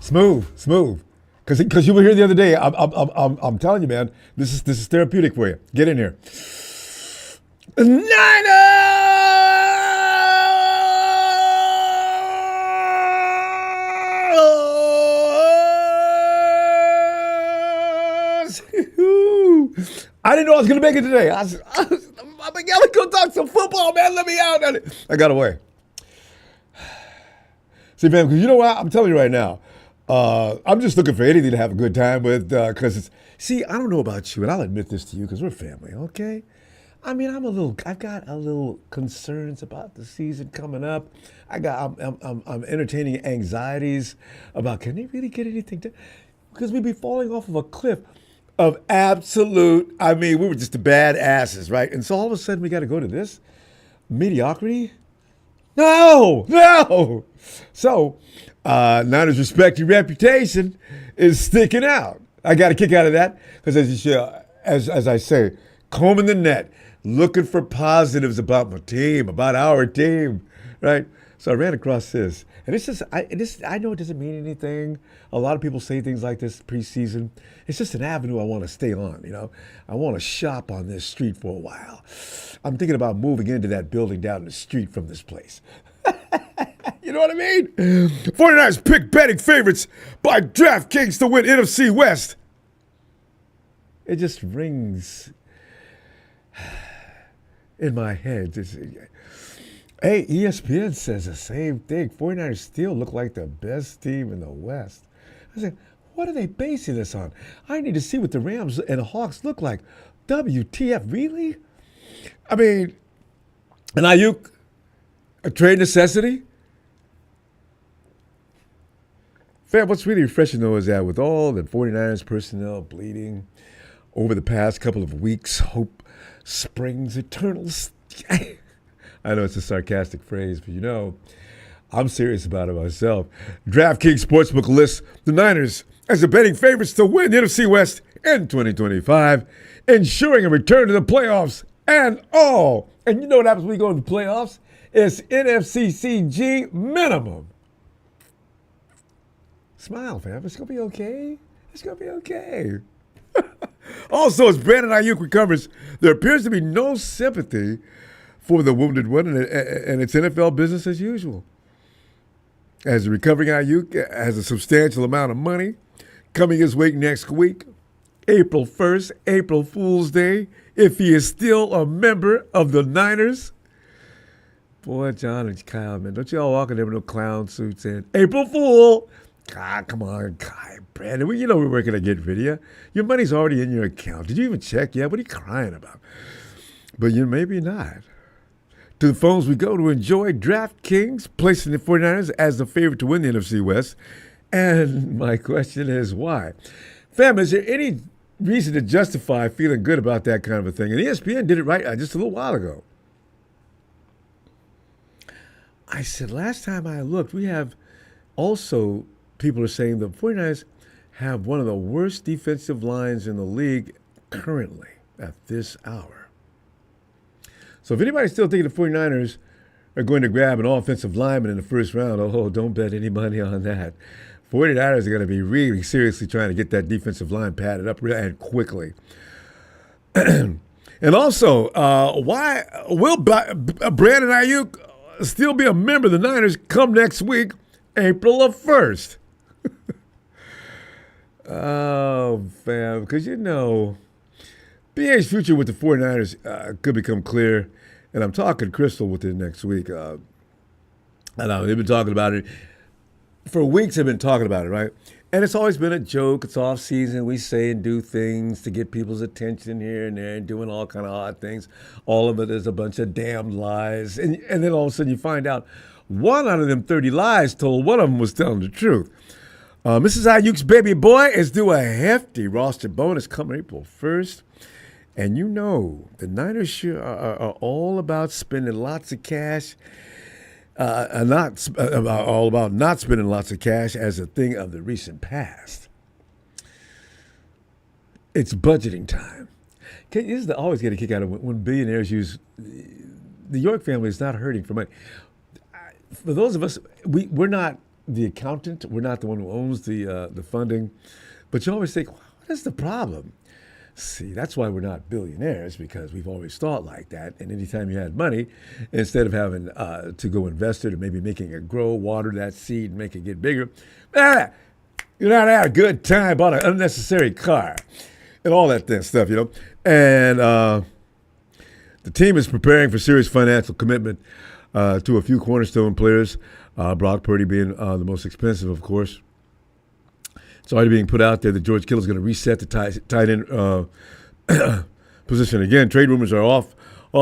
Smooth. Because you were here the other day. I'm telling you, man. This is therapeutic for you. Get in here. Niners! I didn't know I was going to make it today. I'm like, let's go talk some football, man. Let me out. I got away. See, man, because you know what? I'm telling you right now. I'm just looking for anything to have a good time with. Because see, I don't know about you, and I'll admit this to you because we're family, okay? I mean, I've got a little concerns about the season coming up. I'm entertaining anxieties about can they really get anything done? Because we'd be falling off of a cliff of absolute. I mean, we were just the bad asses, right? And so all of a sudden we got to go to this mediocrity. No. So, Niners' respect your reputation is sticking out. I got a kick out of that because, as I say, combing the net, looking for positives about my team, about our team, right? So I ran across this, and it's just, I know it doesn't mean anything. A lot of people say things like this preseason. It's just an avenue I want to stay on, you know. I want to shop on this street for a while. I'm thinking about moving into that building down the street from this place. You know what I mean? 49ers pick betting favorites by DraftKings to win NFC West. It just rings in my head. Hey, ESPN says the same thing. 49ers still look like the best team in the West. I said, what are they basing this on? I need to see what the Rams and the Hawks look like. WTF, really? I mean, an Aiyuk, a trade necessity? Fam, what's really refreshing, though, is that with all the 49ers personnel bleeding over the past couple of weeks, hope springs eternal. I know it's a sarcastic phrase, but you know, I'm serious about it myself. DraftKings Sportsbook lists the Niners as the betting favorites to win the NFC West in 2025, ensuring a return to the playoffs and all. And you know what happens when we go to the playoffs? It's NFCCG minimum. Smile, fam. It's going to be okay. It's going to be okay. Also, as Brandon Aiyuk recovers, there appears to be no sympathy for the wounded one, and it's NFL business as usual. As the recovering Aiyuk has a substantial amount of money coming his way next week, April 1st, April Fool's Day, if he is still a member of the Niners. Boy, John and Kyle, man, don't y'all walk in there with no clown suits saying, April Fool. God, come on, God, Brandon. You know we're working to get rid of you. Your money's already in your account. Did you even check yet? What are you crying about? But you maybe not. To the phones we go to enjoy DraftKings, placing the 49ers as the favorite to win the NFC West. And my question is, why? Fam, is there any reason to justify feeling good about that kind of a thing? And ESPN did it right just a little while ago. I said, last time I looked, we have also, people are saying the 49ers have one of the worst defensive lines in the league currently at this hour. So if anybody's still thinking the 49ers are going to grab an offensive lineman in the first round, oh, don't bet any money on that. 49ers are going to be really seriously trying to get that defensive line padded up and quickly. And also, why will Brandon Aiyuk still be a member of the Niners come next week, April 1st? Oh, fam, because you know, BA's future with the 49ers could become clear, and I'm talking crystal with it next week. I know, they've been talking about it. For weeks they've been talking about it, right? And it's always been a joke. It's off season. We say and do things to get people's attention here and there and doing all kind of odd things. All of it is a bunch of damned lies. And then all of a sudden you find out one out of them 30 lies told one of them was telling the truth. Mrs. Aiyuk's baby boy is due a hefty roster bonus coming April 1st. And you know, the Niners sure are all about spending lots of cash, all about not spending lots of cash as a thing of the recent past. It's budgeting time. This is always get a kick out of when billionaires use, the York family is not hurting for money. For those of us, we're not the accountant. We're not the one who owns the funding. But you always think, what is the problem? See, that's why we're not billionaires, because we've always thought like that. And anytime you had money, instead of having to go invest it or maybe making it grow, water that seed, and make it get bigger, you're not had a good time, bought an unnecessary car, and all that stuff, And the team is preparing for serious financial commitment to a few cornerstone players, Brock Purdy being the most expensive, of course. It's already being put out there that George Kittle is going to reset the tight end position again. Trade rumors are off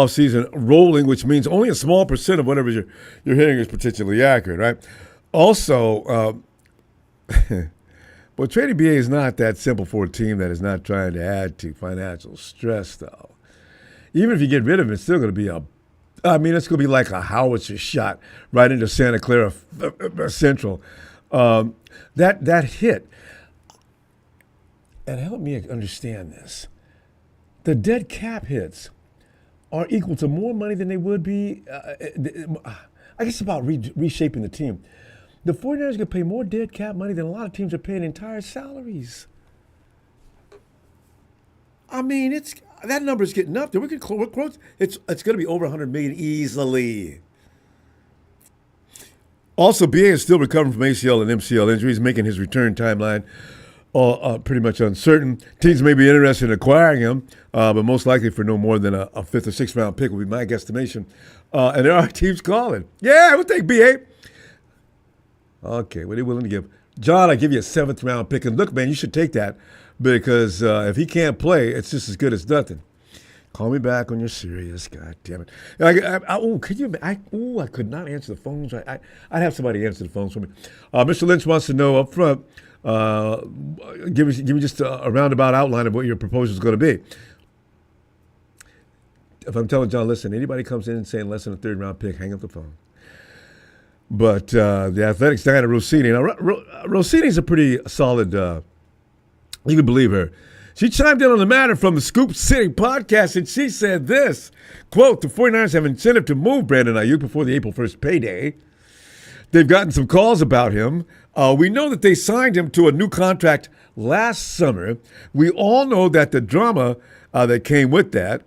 season rolling, which means only a small percent of whatever you're hearing is potentially accurate, right? Also, well, trading BA is not that simple for a team that is not trying to add to financial stress, though. Even if you get rid of him, it's still going to be it's going to be like a howitzer shot right into Santa Clara Central. That hit. And help me understand this. The dead cap hits are equal to more money than they would be. I guess about reshaping the team. The 49ers are going to pay more dead cap money than a lot of teams are paying entire salaries. I mean, that number is getting up there. We're close. It's going to be over $100 million easily. Also, BA is still recovering from ACL and MCL injuries, making his return timeline pretty much uncertain. Teams may be interested in acquiring him, but most likely for no more than a fifth or sixth round pick would be my guesstimation. And there are teams calling. Yeah, we'll take BA. Okay, what are you willing to give? John, I give you a seventh round pick. And look, man, you should take that because if he can't play, it's just as good as nothing. Call me back when you're serious. God damn it. I could not answer the phones. I'd have somebody answer the phones for me. Mr. Lynch wants to know up front, give me just a roundabout outline of what your proposal is going to be. If I'm telling John, listen, anybody comes in saying less than a third round pick, hang up the phone. But the Athletics, Diana Rossini. Now, Rossini's a pretty solid, you can believe her. She chimed in on the matter from the Scoop City podcast, and she said this, quote, the 49ers have incentive to move Brandon Aiyuk before the April 1st payday. They've gotten some calls about him. We know that they signed him to a new contract last summer. We all know that the drama that came with that.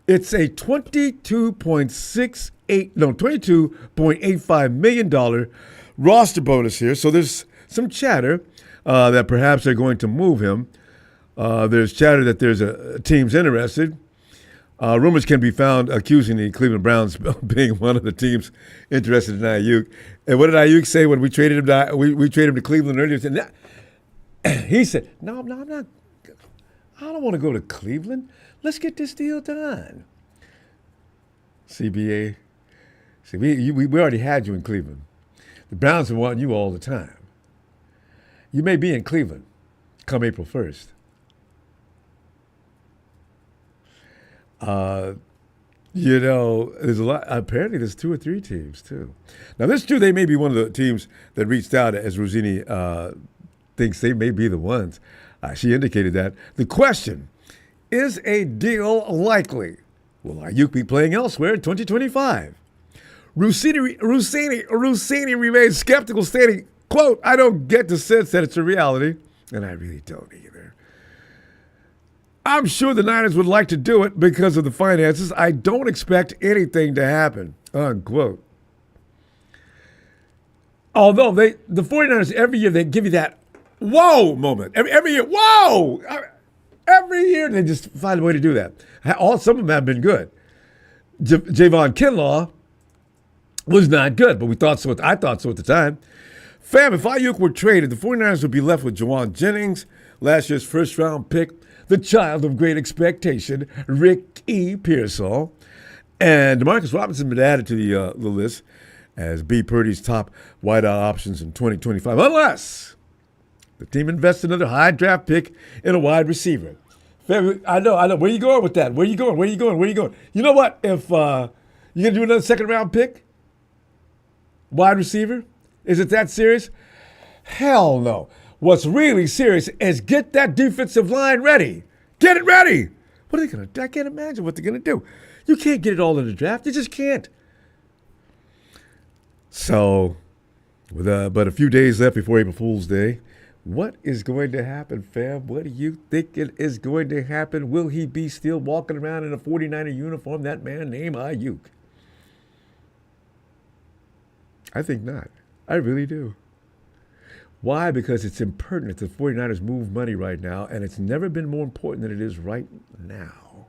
It's a $22.85 million roster bonus here. So there's some chatter that perhaps they're going to move him. There's chatter that there's a teams interested. Rumors can be found accusing the Cleveland Browns of being one of the teams interested in Aiyuk. And what did Aiyuk say when we traded him? We traded him to Cleveland earlier. He said, "No, I'm not. I don't want to go to Cleveland. Let's get this deal done." CBA. See, we already had you in Cleveland. The Browns have wanted you all the time. You may be in Cleveland come April 1st. There's a lot. Apparently, there's 2 or 3 teams, too. Now, this too, they may be one of the teams that reached out, as Rossini thinks they may be the ones. She indicated that. The question, is a deal likely? Will Aiyuk be playing elsewhere in 2025? Rossini remains skeptical, stating, quote, I don't get the sense that it's a reality, and I really don't either. I'm sure the Niners would like to do it because of the finances. I don't expect anything to happen, unquote. Although the 49ers, every year, they give you that whoa moment. Every year, whoa! Every year, they just find a way to do that. Some of them have been good. Javon Kinlaw was not good, but I thought so at the time. Fam, if Aiyuk were traded, the 49ers would be left with Juwan Jennings, last year's first-round pick, the child of great expectation, Rick E. Pearsall, and DeMarcus Robinson been added to the list as B. Purdy's top wideout options in 2025, unless the team invests another high draft pick in a wide receiver. Fam, I know. Where you going with that? Where you going? You know what? If you're going to do another second-round pick, wide receiver, is it that serious? Hell no. What's really serious is get that defensive line ready. Get it ready. What are they going to do? I can't imagine what they're going to do. You can't get it all in the draft. You just can't. So But a few days left before April Fool's Day. What is going to happen, fam? What do you think it is going to happen? Will he be still walking around in a 49er uniform, that man named Aiyuk? I think not. I really do. Why? Because it's impertinent. The 49ers move money right now, and it's never been more important than it is right now.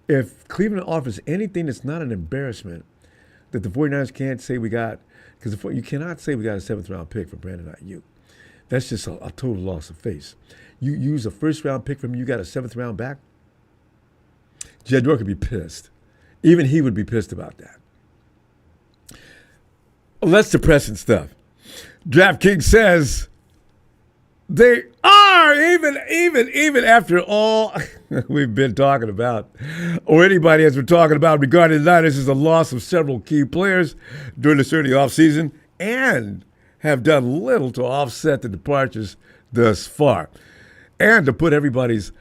If Cleveland offers anything that's not an embarrassment, that the 49ers can't say we got, because you cannot say we got a 7th-round pick for Brandon Aiyuk. That's just a total loss of face. You use a 1st-round pick from him, you got a 7th-round back? Jed York could be pissed. Even he would be pissed about that. Less depressing stuff. DraftKings says they are, even after all we've been talking about, or anybody has been talking about regarding the Niners, is the loss of several key players during this early offseason and have done little to offset the departures thus far. And to put everybody's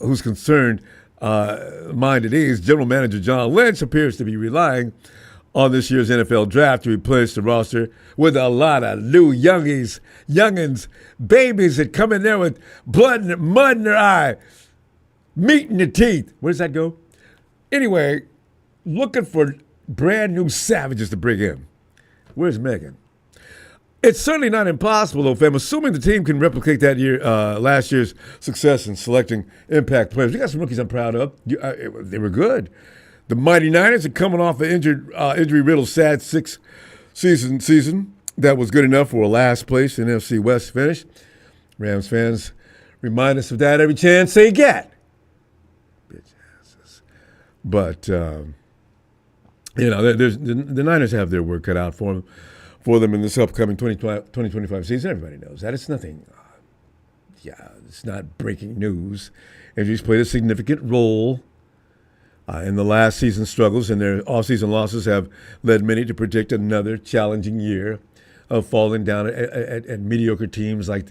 who's concerned mind at ease, General Manager John Lynch appears to be relying on this year's NFL draft to replenish the roster with a lot of new youngins, babies that come in there with blood and mud in their eye, meat in their teeth. Where does that go? Anyway, looking for brand new savages to bring in. Where's Megan? It's certainly not impossible, though, fam. Assuming the team can replicate that last year's success in selecting impact players. We got some rookies I'm proud of. They were good. The Mighty Niners are coming off an injury-riddled, sad 6-season that was good enough for a last place in NFC West finish. Rams fans remind us of that every chance they get. Bitch asses. But, the Niners have their work cut out for them in this upcoming 2025 season. Everybody knows that. It's nothing, it's not breaking news. Injuries played a significant role in the last season's struggles, and their offseason losses have led many to predict another challenging year of falling down at mediocre teams like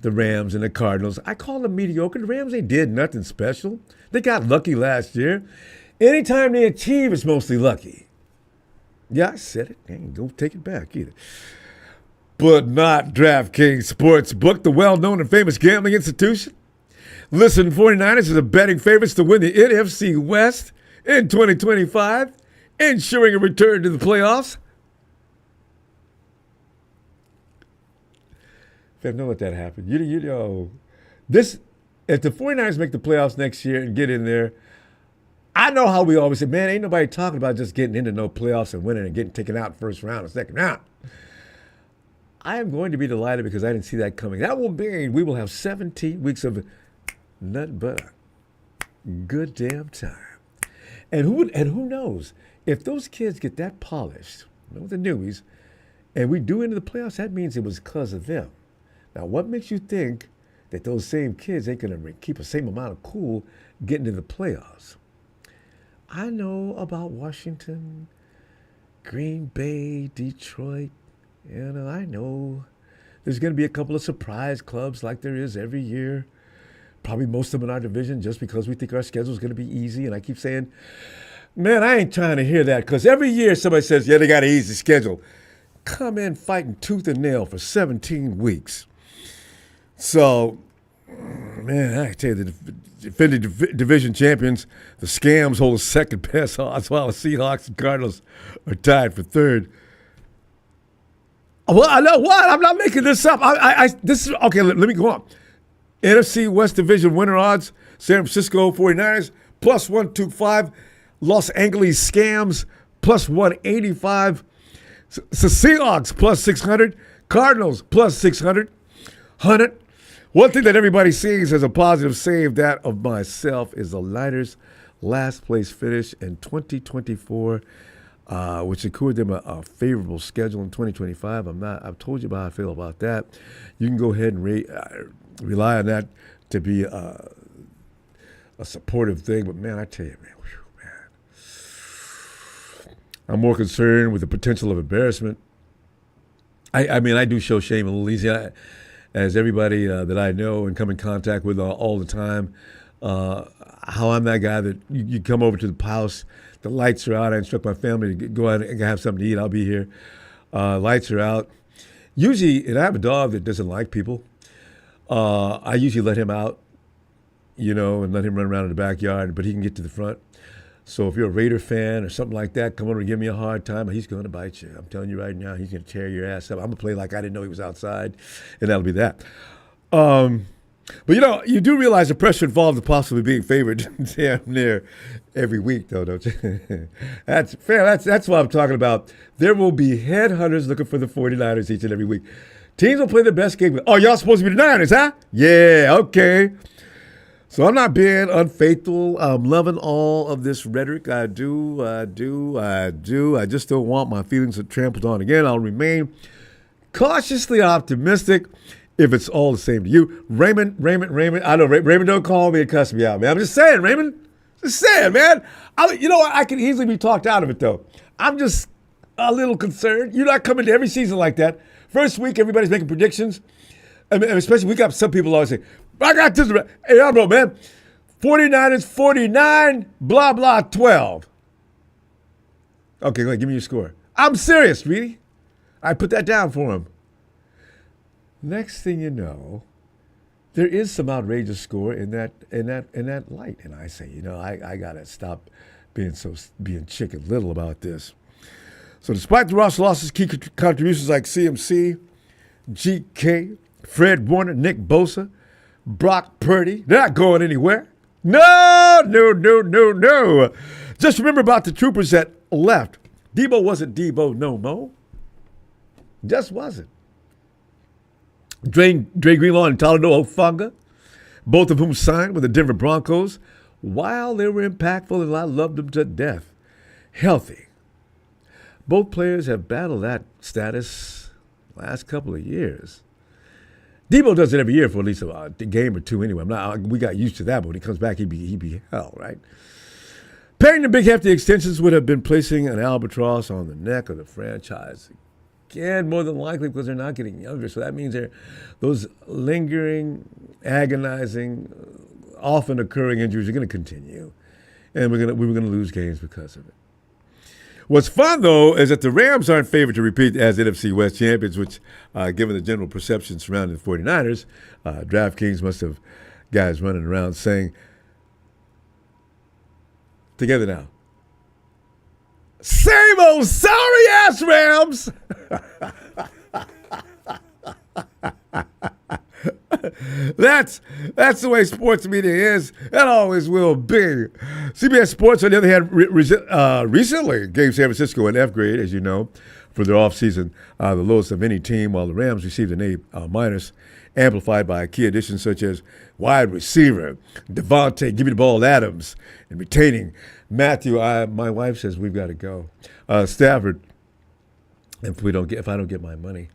the Rams and the Cardinals. I call them mediocre. The Rams, they did nothing special. They got lucky last year. Anytime they achieve, it's mostly lucky. Yeah, I said it. I ain't gonna take it back either. But not DraftKings Sportsbook, the well-known and famous gambling institution. Listen, 49ers are the betting favorites to win the NFC West in 2025, ensuring a return to the playoffs. Fam, don't let that happen. You know, this, if the 49ers make the playoffs next year and get in there, I know how we always say, man, ain't nobody talking about just getting into no playoffs and winning and getting taken out first round or second round. I am going to be delighted because I didn't see that coming. That will mean we will have 17 weeks of nothing but a good damn time. And who knows, if those kids get that polished, the newies, and we do into the playoffs, that means it was because of them. Now, what makes you think that those same kids ain't going to keep the same amount of cool getting to the playoffs? I know about Washington, Green Bay, Detroit. I know there's going to be a couple of surprise clubs like there is every year. Probably most of them in our division just because we think our schedule is going to be easy. And I keep saying, man, I ain't trying to hear that because every year somebody says, yeah, they got an easy schedule. Come in fighting tooth and nail for 17 weeks. So, man, I tell you, the defending division champions, the Scams hold the second best odds while the Seahawks and Cardinals are tied for third. Well, I know what? I'm not making this up. This is okay. Let me go on. NFC West Division winner odds: San Francisco 49ers plus 125, Los Angeles Scams plus 185, so Seahawks plus 600, Cardinals plus 600. One thing that everybody sees as a positive save, that of myself, is the Niners' last place finish in 2024. Which secured them a favorable schedule in 2025. I've told you about how I feel about that. You can go ahead and rely on that to be a supportive thing. But, man, I tell you, man, I'm more concerned with the potential of embarrassment. I mean, I do show shame a little easy. As everybody that I know and come in contact with all the time, how I'm that guy that you come over to the house, the lights are out. I instruct my family to go out and have something to eat. I'll be here. Lights are out. Usually, and I have a dog that doesn't like people. I usually let him out, and let him run around in the backyard, but he can get to the front. So if you're a Raider fan or something like that, come over and give me a hard time, he's going to bite you. I'm telling you right now, he's going to tear your ass up. I'm going to play like I didn't know he was outside, and that'll be that. But you do realize the pressure involved in possibly being favored damn near every week, though, don't you? That's fair. That's what I'm talking about. There will be headhunters looking for the 49ers each and every week. Teams will play their best game. Oh, y'all supposed to be the Niners, huh? Yeah, okay. So I'm not being unfaithful. I'm loving all of this rhetoric. I do. I just don't want my feelings trampled on again. I'll remain cautiously optimistic if it's all the same to you. Raymond. I know Raymond don't call me and cuss me out, man. I'm just saying, Raymond. Just saying, man. I can easily be talked out of it, though. I'm just a little concerned. You're not coming to every season like that. First week, everybody's making predictions. And especially, we got some people always say, I got this. Hey, I don't know, man. 49ers, 49, blah, blah, 12. Okay, go ahead, give me your score. I'm serious, really. I put that down for him. Next thing you know, there is some outrageous score in that light. And I say, I got to stop being chicken little about this. So despite the roster losses, key contributions like CMC, GK, Fred Warner, Nick Bosa, Brock Purdy, they're not going anywhere. No. Just remember about the troopers that left. Debo wasn't Debo no mo. Just wasn't. Dre Greenlaw and Toledo Hufanga, both of whom signed with the Denver Broncos, while they were impactful and I loved them to death. Healthy. Both players have battled that status the last couple of years. Debo does it every year for at least a game or two anyway. We got used to that, but when he comes back, he'd be hell, right? Paying the big hefty extensions would have been placing an albatross on the neck of the franchise. Again, more than likely because they're not getting younger. So that means those lingering, agonizing, often occurring injuries are going to continue. And we were going to lose games because of it. What's fun, though, is that the Rams aren't favored to repeat as NFC West champions, which, given the general perception surrounding the 49ers, DraftKings must have guys running around saying, together now, same old sorry-ass Rams! That's the way sports media is. That always will be. CBS Sports, on the other hand, recently gave San Francisco an F grade, as you know, for their offseason, the lowest of any team, while the Rams received an A minus, amplified by key additions such as wide receiver, Devontae, give me the ball, Adams, and retaining Matthew. My wife says we've got to go. Stafford, if I don't get my money.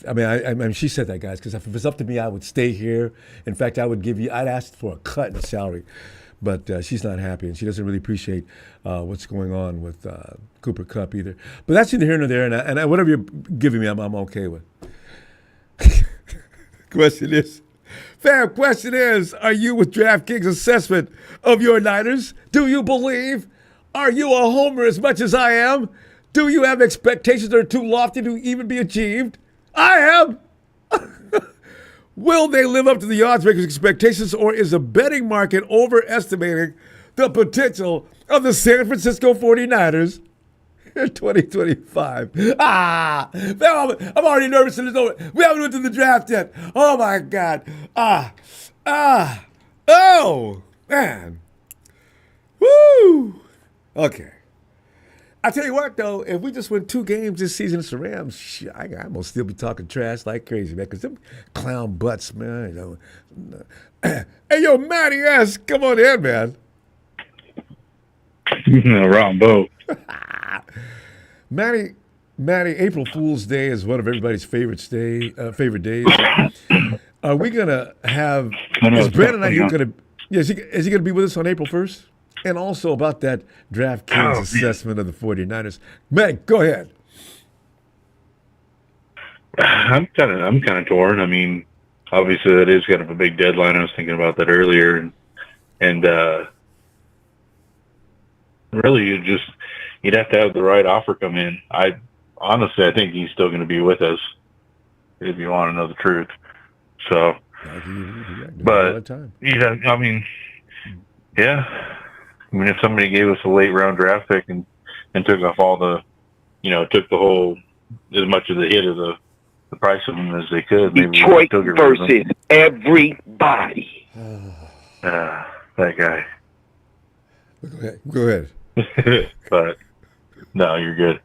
I mean, she said that, guys, because if it was up to me, I would stay here. In fact, I'd ask for a cut in the salary. But she's not happy, and she doesn't really appreciate what's going on with Cooper Kupp either. But that's neither here nor there, and whatever you're giving me, I'm okay with. Question is, are you with DraftKings' assessment of your Niners? Do you believe? Are you a homer as much as I am? Do you have expectations that are too lofty to even be achieved? I am. Will they live up to the odds makers' expectations, or is the betting market overestimating the potential of the San Francisco 49ers in 2025? I'm already nervous. We haven't went to the draft yet. Oh, my God. Oh, man. Woo. Okay. I tell you what, though, if we just win 2 games this season against the Rams, I'm going to still be talking trash like crazy, man, because them clown butts, man. Hey, yo, Matty S., come on in, man. Ronbo. Matty, April Fool's Day is one of everybody's favorite days. Are we going to have – is Brandon Aiyuk going to – is he going to be with us on April 1st? And also about that DraftKings assessment of the 49ers. Matt, go ahead. I'm kind of torn. I mean, obviously that is kind of a big deadline. I was thinking about that earlier, and really you'd have to have the right offer come in. I think he's still going to be with us. if you want to know the truth. So, I can give you that. but All the time. I mean, yeah. I mean, if somebody gave us a late round draft pick and took off all the, took the whole as much of the hit of the price of them as they could, maybe Detroit versus everybody. That guy. Go ahead. But no, you're good.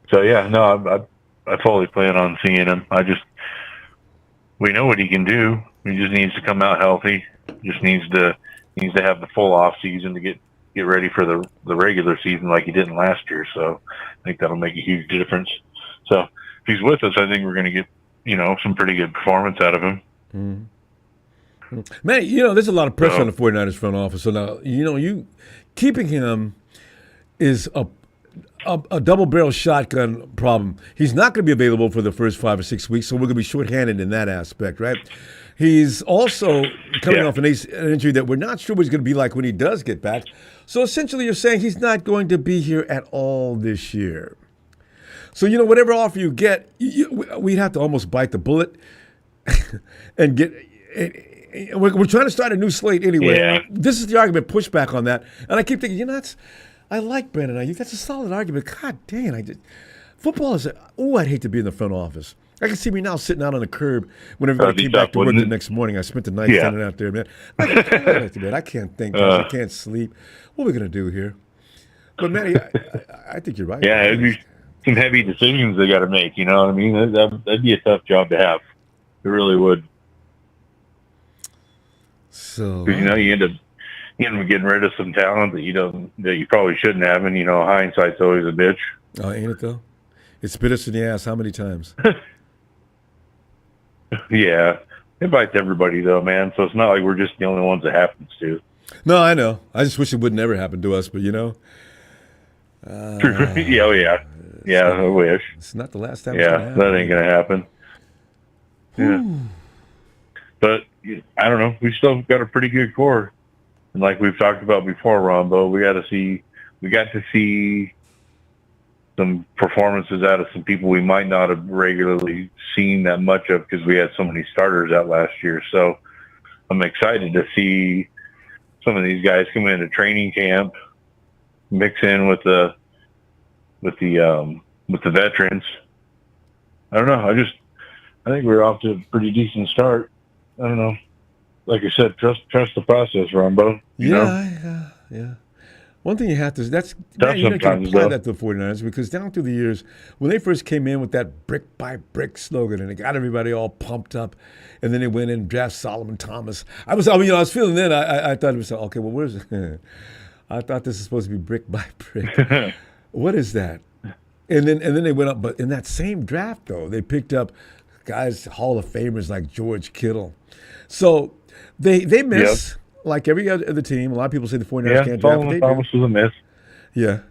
So yeah, no, I fully plan on seeing him. We know what he can do. He just needs to come out healthy. Just needs to have the full off season to get ready for the regular season like he didn't last year. So I think that'll make a huge difference. So if he's with us, I think we're going to get some pretty good performance out of him. Mm-hmm. Man, there's a lot of pressure on the 49ers front office. So now, you keeping him is a double-barrel shotgun problem. He's not going to be available for the first 5 or 6 weeks, so we're going to be shorthanded in that aspect, right? He's also coming off an injury that we're not sure what he's going to be like when he does get back. So essentially you're saying he's not going to be here at all this year. So, whatever offer you get, we'd have to almost bite the bullet and get we're trying to start a new slate anyway. Yeah. This is the argument pushback on that. And I keep thinking, I like Brandon Aiyuk. That's a solid argument. God dang, football is I'd hate to be in the front office. I can see me now sitting out on the curb when everybody came back to work the next morning. I spent the night standing out there, man. I can't think. I can't sleep. What are we going to do here? But, Matty, I think you're right. Yeah, it'd be some heavy decisions they got to make. You know what I mean? That'd be a tough job to have. It really would. So you end up getting rid of some talent that you probably shouldn't have, and hindsight's always a bitch. Oh, ain't it though? It's bit us in the ass how many times? Yeah, it bites everybody though, man. So it's not like we're just the only ones it happens to. No, I know. I just wish it would never happen to us, but yeah, I wish. It's not the last time. Yeah, that ain't gonna happen. Yeah. But I don't know. We still got a pretty good core, and like we've talked about before, Ronbo, we got to see some performances out of some people we might not have regularly seen that much of because we had so many starters out last year. So I'm excited to see some of these guys come into training camp, mix in with the veterans. I don't know. I think we're off to a pretty decent start. I don't know. Like I said, trust the process, Ronbo. Yeah. One thing you have to you can apply that to the 49ers because down through the years, when they first came in with that brick by brick slogan and it got everybody all pumped up, and then they went in and drafted Solomon Thomas. I was feeling then. I thought it was okay. Well, where's it? I thought this is supposed to be brick by brick. What is that? And then they went up, but in that same draft though, they picked up guys, Hall of Famers like George Kittle. So they miss, like every other team. A lot of people say the 49ers can't draft. Solomon Thomas was a miss. Yeah.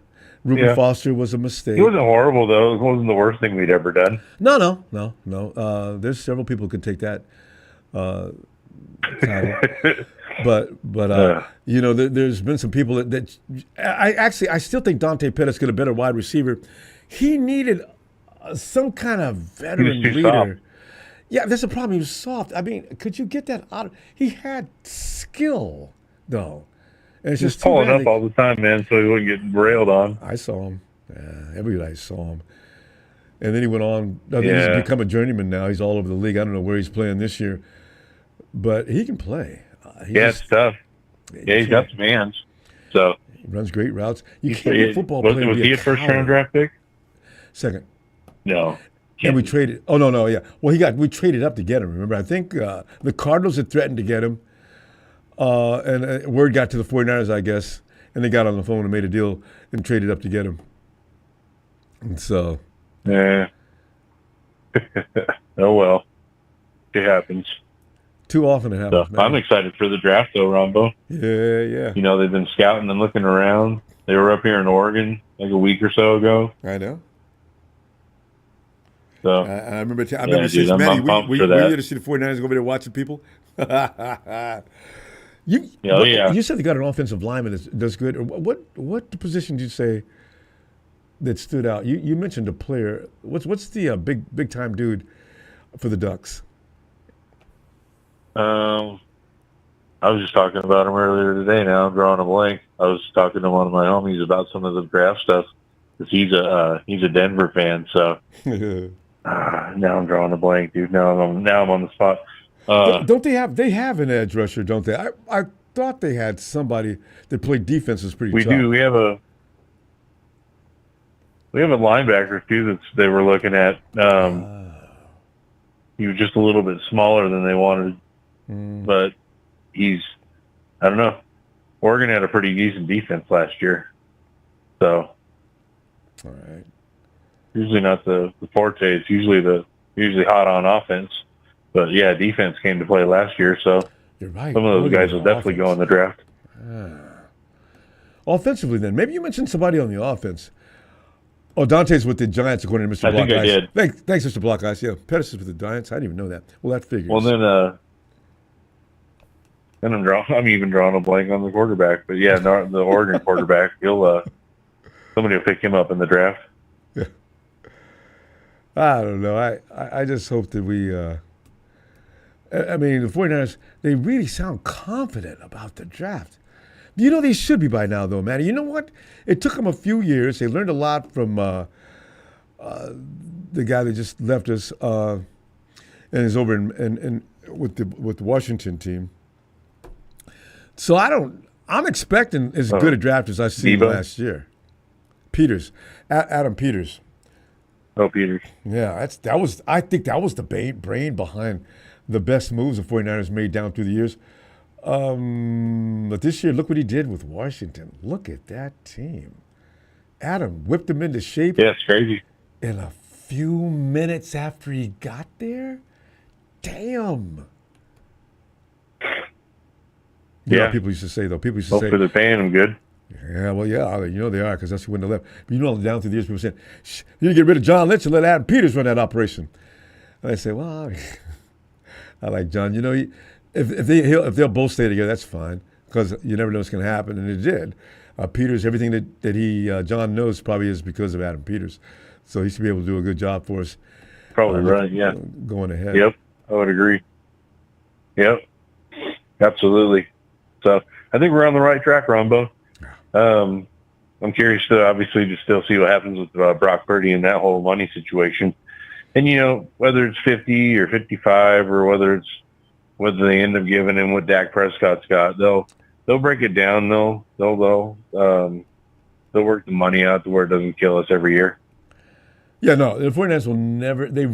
Reuben Foster was a mistake. He wasn't horrible, though. It wasn't the worst thing we'd ever done. No. There's several people who could take that title. But there's been some people that I still think Dante Pettis got a better wide receiver. He needed some kind of veteran leader. Soft. Yeah, that's a problem. He was soft. I mean, could you get that out? He had skill, though. And it's just pulling up all the time, man, so he wouldn't get railed on. I saw him. Everybody saw him. And then he went on. He's become a journeyman now. He's all over the league. I don't know where he's playing this year. But he can play. It's tough. Yeah, he's got some hands. So he runs great routes. You can't be a football player. Was he a first-round draft pick? Second. No. And we traded. Oh, no, yeah. Well, we traded up to get him, remember? I think the Cardinals had threatened to get him. And word got to the 49ers, I guess, and they got on the phone and made a deal and traded up to get him. And so. Yeah. Oh, well. It happens. Too often it happens. So, I'm excited for the draft, though, Ronbo. Yeah. They've been scouting and looking around. They were up here in Oregon like a week or so ago. I know. So I remember since Matty, were you there to see the 49ers go over there watching people? You said they got an offensive lineman that's good. What position did you say that stood out? You mentioned a player. What's the big time dude for the Ducks? I was just talking about him earlier today. Now I'm drawing a blank. I was talking to one of my homies about some of the draft stuff because he's a Denver fan. So now I'm drawing a blank, dude. Now I'm on the spot. Don't they have an edge rusher? Don't they? I thought they had somebody that played defense was pretty. We tough. do. We have a linebacker too that they were looking at. He was just a little bit smaller than they wanted, but I don't know. Oregon had a pretty decent defense last year, so all right. Usually not the forte. It's usually hot on offense, but yeah, defense came to play last year. So You're right. some of those guys will definitely go in the draft. Offensively, then maybe you mentioned somebody on the offense. Oh, Dante's with the Giants, according to Mr. I Block think I Ice. did. Thanks, Mr. Block Ice. Yeah, Pettis is with the Giants. I didn't even know that. Well, that figures. Well, then I'm even drawing a blank on the quarterback. But yeah, the Oregon quarterback, somebody will pick him up in the draft. Yeah. I don't know. I just hope that we. I mean, the 49ers, they really sound confident about the draft. You know they should be by now, though, man. You know what? It took them a few years. They learned a lot from the guy that just left us and is over in with the Washington team. So I'm expecting as good a draft as I've seen last year. Peters, Adam Peters. Oh, Peters. Yeah, I think that was the brain behind the best moves the 49ers made down through the years. But this year, look what he did with Washington. Look at that team. Adam whipped them into shape. Yeah, it's crazy. In a few minutes after he got there? Damn. You know what people used to say, though. People used to say, hopefully they're paying him good. Yeah, well, yeah, you know they are because that's who wouldn't have left. But you know, down through the years, people saying, you need to get rid of John Lynch and let Adam Peters run that operation. And I say, well, I like John. You know, if they'll both stay together, that's fine because you never know what's going to happen, and it did. Peters, everything that John knows probably is because of Adam Peters, so he should be able to do a good job for us. Probably right, yeah. Going ahead. Yep, I would agree. Yep, absolutely. So I think we're on the right track, Ronbo. I'm curious to obviously just still see what happens with Brock Purdy and that whole money situation. And, you know, whether it's 50 or 55 or whether they end up giving him what Dak Prescott's got, they'll break it down. They'll work the money out to where it doesn't kill us every year. Yeah, no, the 49ers will never, they've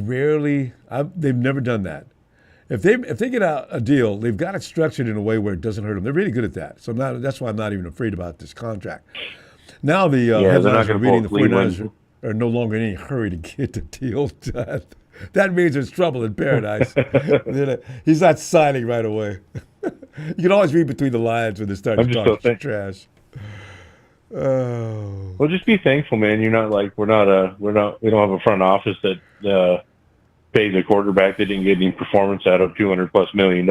never done that. If they get a deal, they've got it structured in a way where it doesn't hurt them. They're really good at that. So that's why I'm not even afraid about this contract. Now the headlines are reading the 49ers are no longer in any hurry to get the deal done. That means there's trouble in paradise. He's not signing right away. You can always read between the lines when they start talking trash. Oh. Well, just be thankful, man. You're not like we don't have a front office that pays a quarterback that didn't get any performance out of $200+ million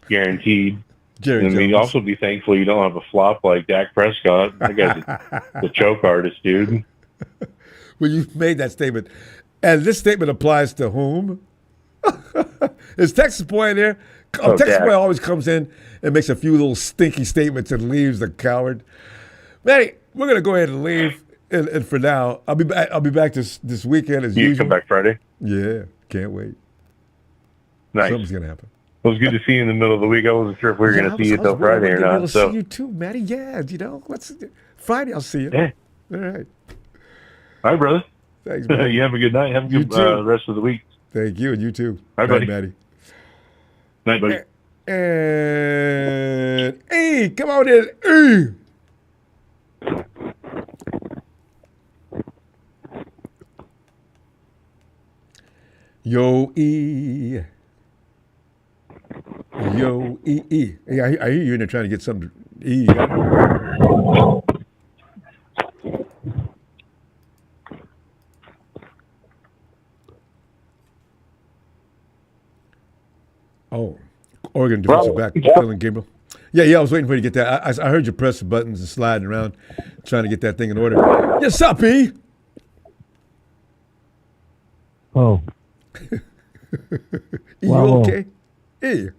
guaranteed. And we also be thankful you don't have a flop like Dak Prescott. That guy's the choke artist, dude. Well, you've made that statement. And this statement applies to whom? Is Texas Boy in there? Texas Boy always comes in and makes a few little stinky statements and leaves the coward. Manny, we're going to go ahead and leave. And for now, I'll be back this weekend as usual. You come back Friday? Yeah, can't wait. Nice. Something's going to happen. It was good to see you in the middle of the week. I wasn't sure if we were going to see you until Friday or not. I'll see you too, Matty. Yeah, you know, Friday I'll see you. Yeah. All right. All right, brother. Thanks, man. You have a good night. Have a good rest of the week. Thank you, and you too. All right, buddy. Matty. Night, buddy. And hey, come on in. Yo, E. Yo, E. Hey, I hear you in there trying to get something to eat. Oh, Oregon defensive back, Sterling Gabriel. Yeah, I was waiting for you to get that. I heard you press the buttons and sliding around, trying to get that thing in order. Yes, up, E. Oh. You Wow. okay? E. Yeah.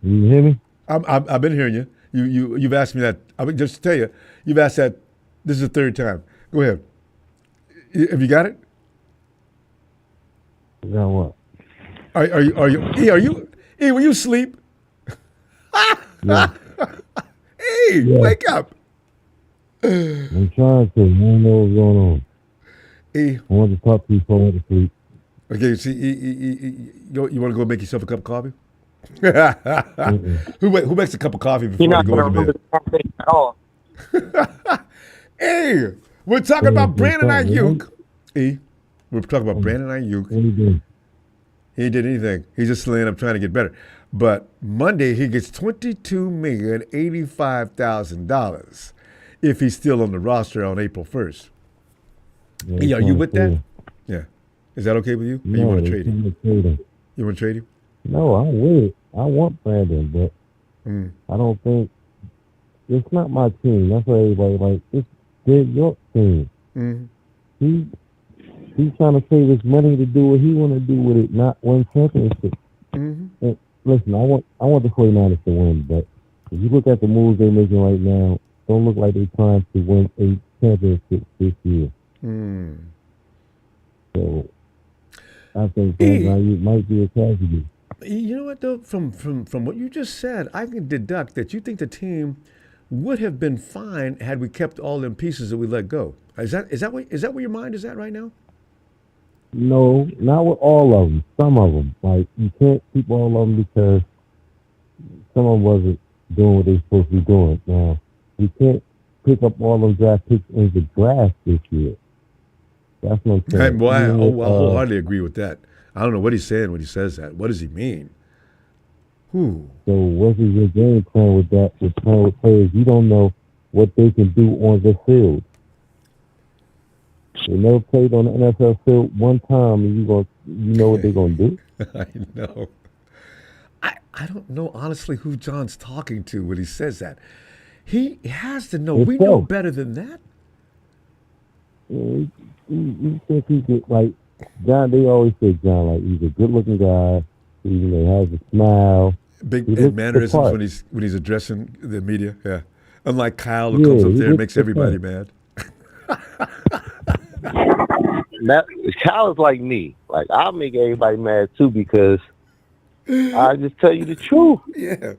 You hear me? I've been hearing you. You've asked me that. I mean, just to tell you, you've asked that. This is the third time. Go ahead. Have you got it? Got what? Are you? E, are you? E, will you sleep? Yeah. E, Yeah. wake up. I'm trying to. I don't know what's going on. E, I want to talk to you before I went to sleep. okay. See, you want to go make yourself a cup of coffee? Mm-mm. Who makes a cup of coffee before You're you not go going to into remember bed? the conversation at all. Hey, we're talking about Brandon What's up, Aiyuk. E, we're talking about Brandon Aiyuk. What are you doing? He ain't did anything. He's just laying up trying to get better. But Monday he gets $22,085,000 if he's still on the roster on April 1st. Yeah, E, are you with that? trade. Yeah. Is that okay with you? Or No, you want to they trade him? can't trade him. You want to trade him? No, I'm with it. I want Brandon, but Mm. I don't think it's not my team. That's why everybody like it's your team. Mm. He's trying to save his money to do what he want to do with it, not win championship. Mm. And listen, I want the 49ers to win, but if you look at the moves they're making right now, don't look like they're trying to win a championship this year. Mm. So I think Brandon Aiyuk might be a tragedy. You know what though? From what you just said, I can deduct that you think the team would have been fine had we kept all them pieces that we let go. Is that where your mind is at right now? No, not with all of them. Some of them. Like, you can't keep all of them because some of them wasn't doing what they're supposed to be doing. Now, you can't pick up all them draft picks in the draft this year. That's no Hey, sense. boy, I Even with, wholeheartedly agree with that. I don't know what he's saying when he says that. What does he mean? Whew. So what is your game plan with that? With playing with players, you don't know what they can do on the field. They never played on the NFL field one time, and you know what they're gonna do. I know. I don't know honestly who John's talking to when he says that. He has to know. We know Himself. better than that. You think he could, like, John, they always say John, like, he's a good-looking guy. He has a smile. Big He and looks the mannerisms part. when he's addressing the media. Yeah. Unlike Kyle who Yeah, comes up he there and looks makes the everybody part. mad. Kyle is like me. Like, I'll make everybody mad too because I just tell you the truth. Yeah.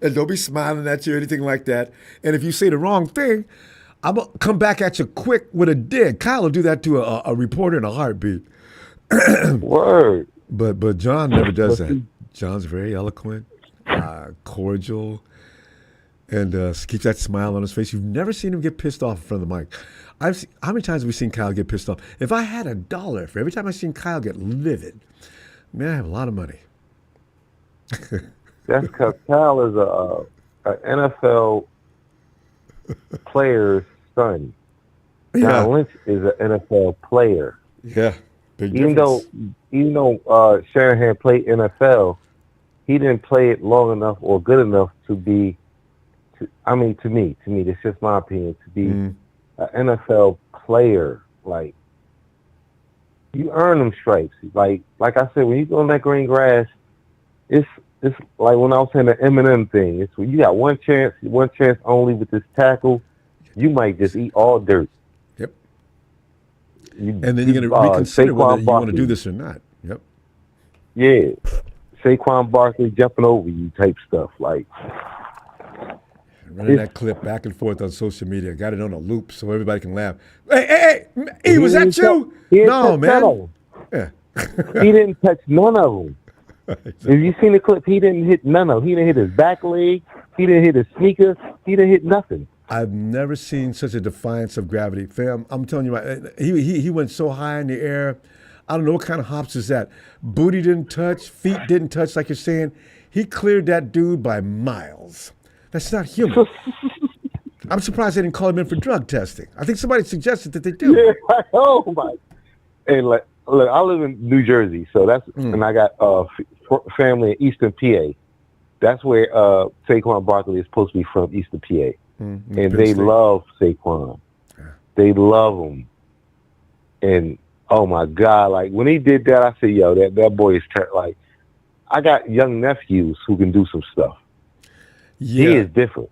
And don't be smiling at you or anything like that. And if you say the wrong thing, I'm going to come back at you quick with a dig. Kyle will do that to a reporter in a heartbeat. Word. But John never does But that. John's very eloquent, cordial, and keeps that smile on his face. You've never seen him get pissed off in front of the mic. How many times have we seen Kyle get pissed off? If I had $1 for every time I've seen Kyle get livid, man, I have a lot of money. That's because Kyle is a NFL player's son. John Lynch is an NFL player. Yeah, big Even difference. though Shanahan played NFL, he didn't play it long enough or good enough to be. To me, that's just my opinion. To be an NFL player, like, you earn them stripes. Like I said, when you go on that green grass, it's like when I was saying the Eminem thing. It's when you got one chance only with this tackle, you might just eat all dirt. Yep. And then you're going to reconsider whether you want to do this or not. Yep. Yeah. Saquon Barkley jumping over you type stuff. Like, Running that clip back and forth on social media. Got it on a loop so everybody can laugh. Hey, E, was that you? No, man. Yeah. He didn't touch none of them. If you seen the clip, he didn't hit none of them. He didn't hit his back leg. He didn't hit his sneakers. He didn't hit nothing. I've never seen such a defiance of gravity. Fam, I'm telling you, he went so high in the air. I don't know what kind of hops is that. Booty didn't touch, feet didn't touch, like you're saying. He cleared that dude by miles. That's not human. I'm surprised they didn't call him in for drug testing. I think somebody suggested that they do. Yeah, oh my! And look, I live in New Jersey, so that's and I got family in Eastern PA. That's where Saquon Barkley is supposed to be from, Eastern PA, and they love Saquon. Yeah. They love him, and Oh my God! Like when he did that, I said, "Yo, that boy is like." I got young nephews who can do some stuff. He Yeah. is different.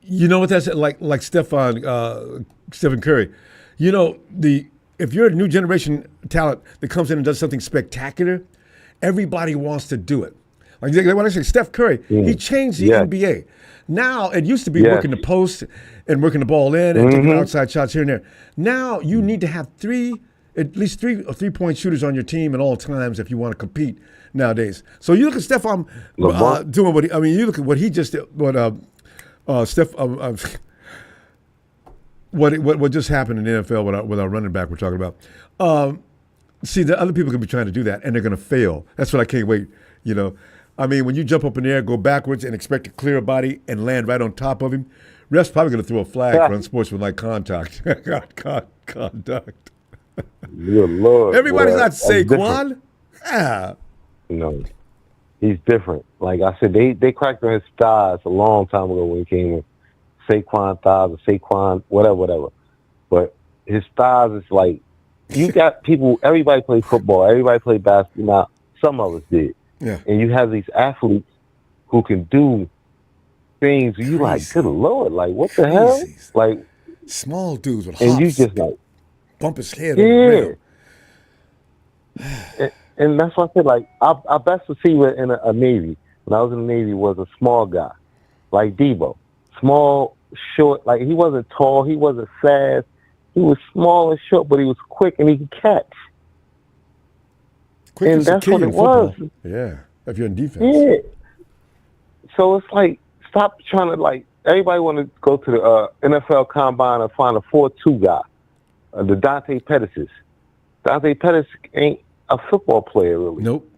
You know what that's like Stephen Curry. You know, if you're a new generation talent that comes in and does something spectacular, everybody wants to do it. Like when I say Steph Curry, he changed the Yes. NBA. Now it used to be Yes. working the post and working the ball in and taking outside shots here and there. Now you need to have at least three or 3-point shooters on your team at all times if you want to compete nowadays. So you look at Stephon doing what you look at what he just did, Steph, what just happened in the NFL with our running back we're talking about. See, the other people can be trying to do that, and they're going to fail. That's what I can't wait. You know, I mean, when you jump up in the air, go backwards, and expect to clear a body and land right on top of him, ref's probably going to throw a flag for unsportsmanlike contact. Conduct. Good Lord. Everybody's boy, not that's different. Saquon. Yeah. No, he's different. Like I said, they cracked on his thighs a long time ago when he came in. Saquon thighs or Saquon, whatever. But his thighs is like, you got people, everybody play football, everybody play basketball. Now, some of us did. Yeah. And you have these athletes who can do things, you like, good Lord, like, what the hell? Like, small dudes with hops. and you just like, bump his head on the rim. And that's what I said, like, our best receiver in a Navy, when I was in the Navy, was a small guy, like Debo. Small, short, like, he wasn't tall, he wasn't fast. He was small and short, but he was quick and he could catch. Quick and that's what it was. Yeah, if you're in defense. Yeah. So it's like, stop trying to, like, everybody want to go to the NFL Combine and find a 4-2 guy, the Dante Pettis. Dante Pettis ain't a football player, really. Nope.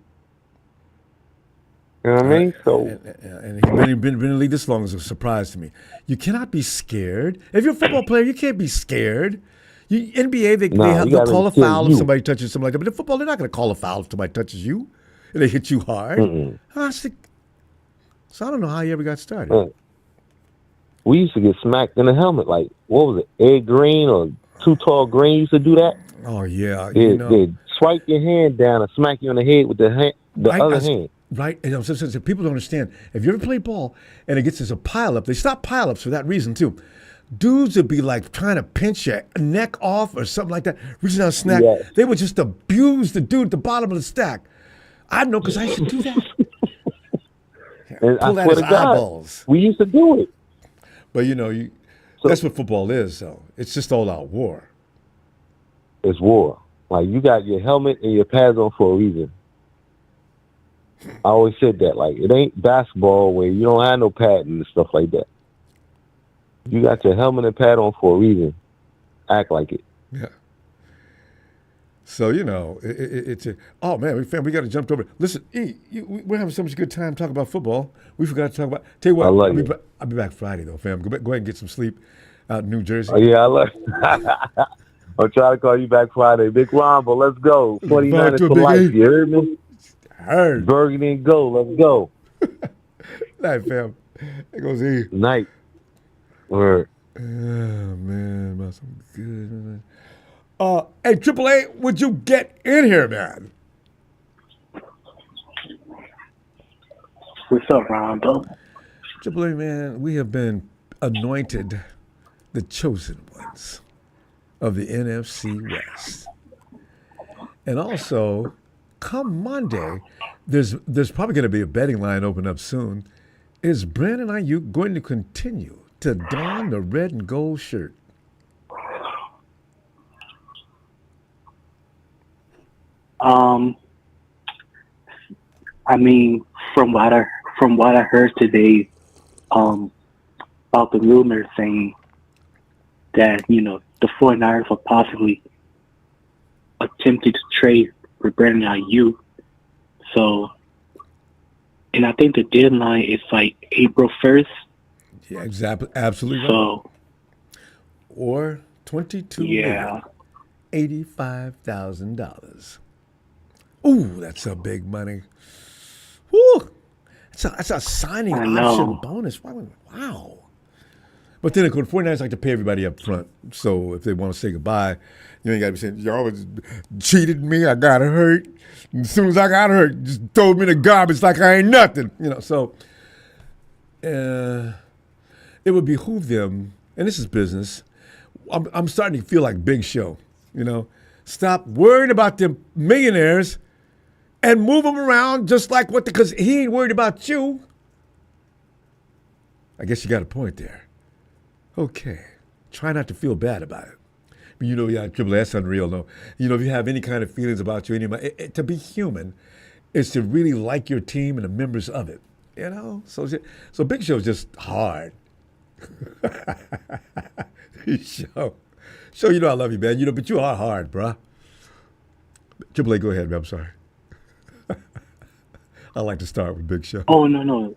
You know what I mean? So, and he's been in the league this long is a surprise to me. You cannot be scared. If you're a football player, you can't be scared. NBA, they'll call a foul if somebody touches something like that. But in football, they're not going to call a foul if somebody touches you and they hit you hard. So I don't know how you ever got started. We used to get smacked in the helmet. Like, what was it, Ed Green or Too Tall Green used to do that? Oh, yeah. They'd swipe your hand down and smack you in the head with the other hand. Right. And people don't understand. If you ever play ball and it gets as a pileup, they stop pileups for that reason, too. Dudes would be like trying to pinch your neck off or something like that, reaching out a snack. Yes. They would just abuse the dude at the bottom of the stack. I know because I used to do that. And pull I out his swear to God, eyeballs. We used to do it. But, that's what football is, though. It's just all out war. It's war. Like, you got your helmet and your pads on for a reason. I always said that. Like, it ain't basketball where you don't have no padding and stuff like that. You got your helmet and pad on for a reason. Act like it. Yeah. So, it's oh, man, we got to jump over. Listen, we're having so much good time talking about football. We forgot to talk about. Tell you what, I'll be back Friday, though, fam. Go ahead and get some sleep out in New Jersey. Oh, yeah, I love I'll try to call you back Friday. Big Ronbo, let's go. 49ers for life. You heard me? Heard. Burgundy and go. Let's go. Night, fam. It goes E. Night. Word. Oh, man. About some good, man. Hey, AAA, would you get in here, man? What's up, Ronbo? AAA, man, we have been anointed the chosen ones of the NFC West. And also, come Monday, there's probably going to be a betting line open up soon. Is Brandon Aiyuk going to continue to don the red and gold shirt? I mean, from what I heard today, about the rumors saying that the 49ers will possibly attempted to trade for Brandon Aiyuk. So, and I think the deadline is like April 1st. Yeah, exactly, absolutely. So, or $22,085,000. Ooh, that's a big money. Woo! That's a signing option bonus. Wow. But then, of course, 49ers like to pay everybody up front. So if they want to say goodbye, you ain't got to be saying, y'all was cheated me, I got hurt. And as soon as I got hurt, just throw me in the garbage like I ain't nothing. So it would behoove them, and this is business. I'm starting to feel like Big Show, Stop worrying about them millionaires and move them around just like because he ain't worried about you. I guess you got a point there. Okay. Try not to feel bad about it. Yeah, Triple S unreal. No, if you have any kind of feelings about you, to be human is to really like your team and the members of it. So Big Show is just hard. Show, I love you, man. But you are hard, bruh. Triple A, go ahead, man. I'm sorry. I like to start with Big Show. Oh no.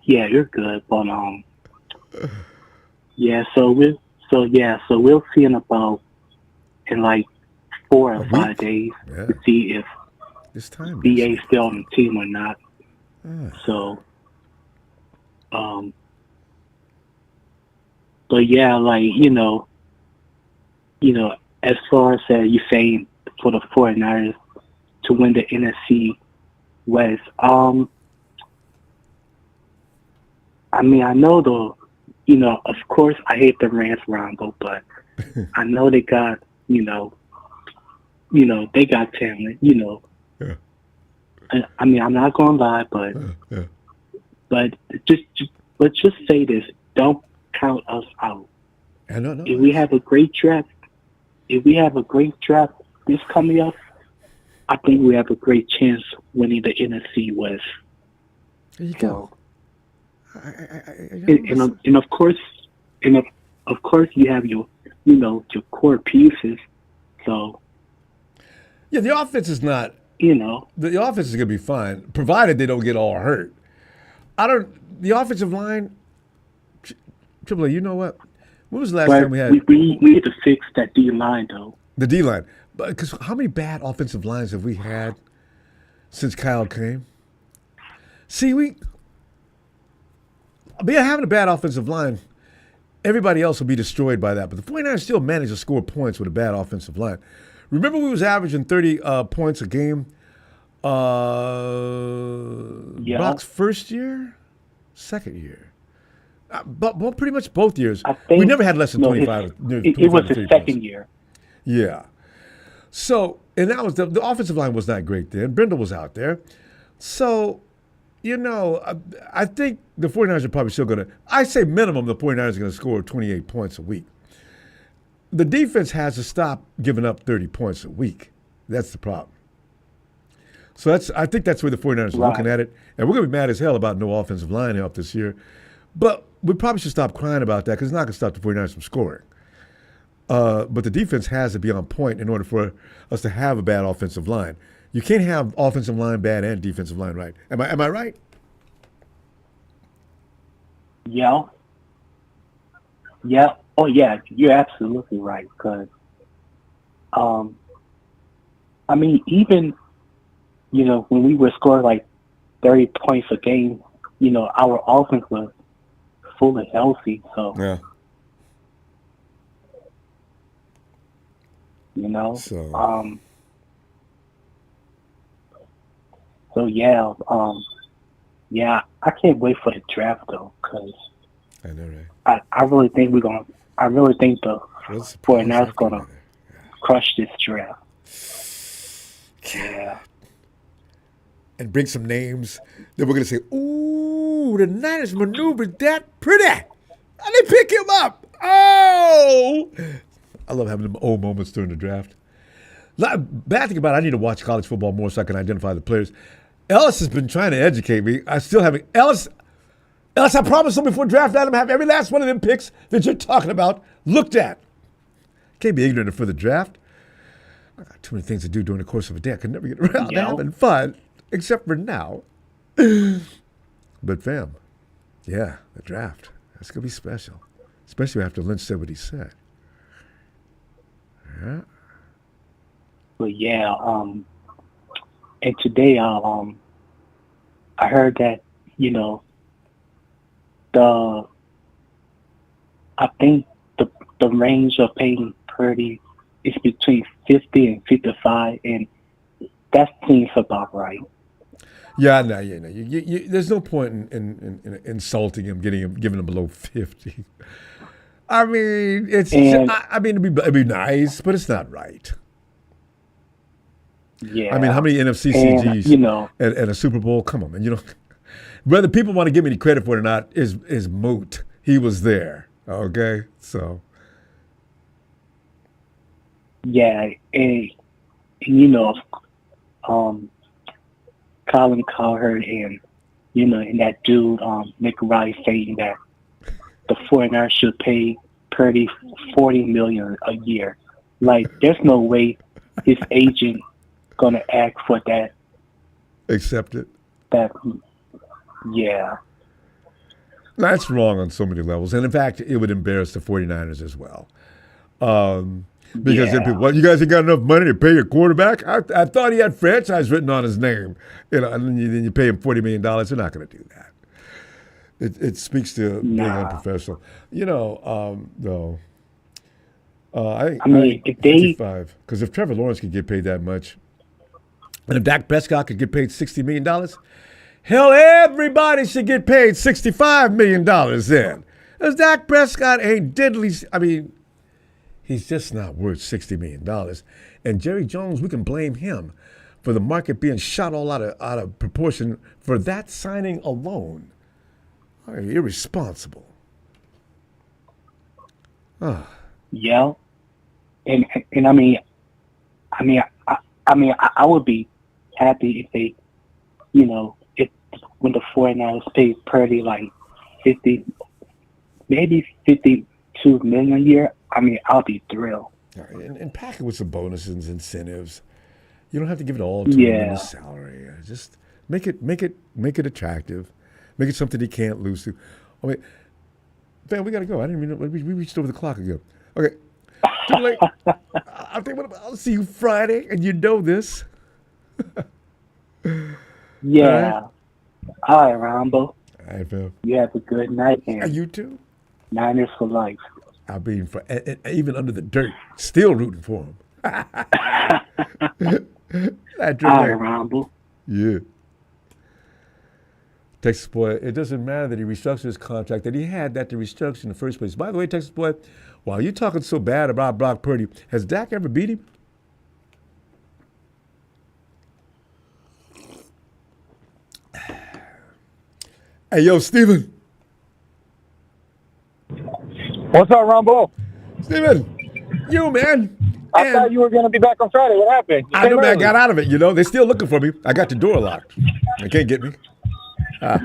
Yeah, you're good. But yeah. So we'll see in like 4 or 5 days to see if this time BA still on the team or not. So, but yeah, as far as you saying for the 49ers to win the NFC West, I know of course I hate the Rams, Ronbo, but I know they got, they got talent, Yeah. I'm not gonna lie, but let's just say this: don't count us out. If we have a great draft, this coming up, I think we have a great chance winning the NFC West. There you go. And of course, you have your core pieces. So yeah, the offense is not. The offense is going to be fine, provided they don't get all hurt. The offensive line, Triple A, you know what? When was the last time we had? We need to fix that D line, though. The D line. Because how many bad offensive lines have we had since Kyle came? See, having a bad offensive line, everybody else will be destroyed by that. But the 49ers still managed to score points with a bad offensive line. Remember we was averaging 30 points a game Brock's first year? Second year? But pretty much both years. We never had less than 25. It was his second year. Yeah. So, and that was the offensive line was not great then. Brendel was out there. So, I think the 49ers are probably still going to, I say minimum, the 49ers are going to score 28 points a week. The defense has to stop giving up 30 points a week. That's the problem. So I think that's where the 49ers are looking at it. And we're going to be mad as hell about no offensive line help this year. But we probably should stop crying about that because it's not going to stop the 49ers from scoring. But the defense has to be on point in order for us to have a bad offensive line. You can't have offensive line bad and defensive line right. Am I right? Yeah. Yeah. Oh, yeah. You're absolutely right. Because, even, when we were scoring like 30 points a game, our offense was fully healthy. So, yeah. So yeah, I can't wait for the draft though, because I know, right? I really think the 49ers gonna crush this draft. Yeah. And bring some names that we're gonna say, ooh, the Niners maneuvered that pretty. And they pick him up. Oh, I love having them old moments during the draft. Bad thing about it, I need to watch college football more so I can identify the players. Ellis has been trying to educate me. I still haven't. Ellis, I promised him before draft Adam have every last one of them picks that you're talking about looked at. Can't be ignorant for the draft. I got too many things to do during the course of a day. I can never get around to having fun, except for now. But fam, yeah, the draft. That's going to be special. Especially after Lynch said what he said. Yeah. But yeah, and today I heard that, the I think the range of paying Purdy is between 50 and 55, and that seems about right. Yeah, no, yeah, no. There's no point in insulting him, giving him below 50. I mean, And I mean, it'd be nice, but it's not right. yeah, I mean, how many NFC and CGs at a Super Bowl? Come on, man. Whether people want to give me any credit for it or not is moot. He was there. Okay, so. yeah, and Colin Cowherd and and that dude Nick Rice saying that the 49ers should pay Purdy $40 million a year. Like, there's no way his agent gonna ask for that. Accept it. Yeah. That's wrong on so many levels. And in fact, it would embarrass the 49ers as well. Because then people, well, you guys ain't got enough money to pay your quarterback? I thought he had franchise written on his name. And then you pay him $40 million. They're not going to do that. It speaks to being unprofessional. Though. I mean, if 55. Because if Trevor Lawrence could get paid that much, and if Dak Prescott could get paid $60 million, hell, everybody should get paid $65 million then. Because Dak Prescott ain't diddly. I mean, he's just not worth $60 million. And Jerry Jones, we can blame him for the market being shot all out of proportion for that signing alone. Irresponsible. Yeah. And I mean, I would be happy if they, when the 49ers paid Purdy like 50, maybe 52 million a year. I mean, I'll be thrilled. And pack it with some bonuses and incentives. You don't have to give it all to him in the salary. Just make it attractive. Make it something he can't lose to. I mean, man, we gotta go. I didn't even know we reached over the clock again. Okay. Too late. I think I'll see you Friday, and you know this. Yeah. All right, Ronbo. All right, fam. You have a good night, man. You too. Niners for life. I'll be even under the dirt, still rooting for him. All right, Ronbo. Yeah. Texas boy, it doesn't matter that he restructured his contract, that he had that to restructure in the first place. By the way, Texas boy, while you're talking so bad about Brock Purdy, has Dak ever beat him? Hey, yo, Steven. What's up, Ronbo? Steven, you, man. I thought you were going to be back on Friday. What happened? I know, man. I got out of it, They're still looking for me. I got the door locked. They can't get me. I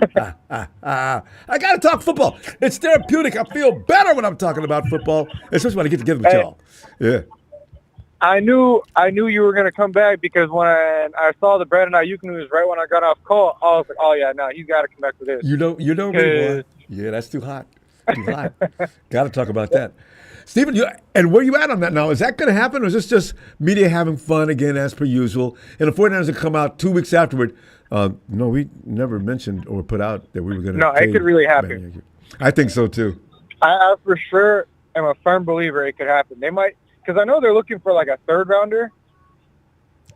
got to talk football. It's therapeutic. I feel better when I'm talking about football, especially when I get together with y'all. Yeah. I knew you were going to come back because when I saw the Brandon Aiyuk news right when I got off call, I was like, oh, yeah, no, he's got to come back to this. You know me, boy. Yeah, that's too hot. Too hot. Got to talk about that. Stephen, and where you at on that now? Is that going to happen, or is this just media having fun again as per usual? And the 49ers will come out 2 weeks afterward. No, we never mentioned or put out that we were going to. No, it could really happen. I think so, too. I for sure am a firm believer it could happen. They might, because I know they're looking for like a third rounder.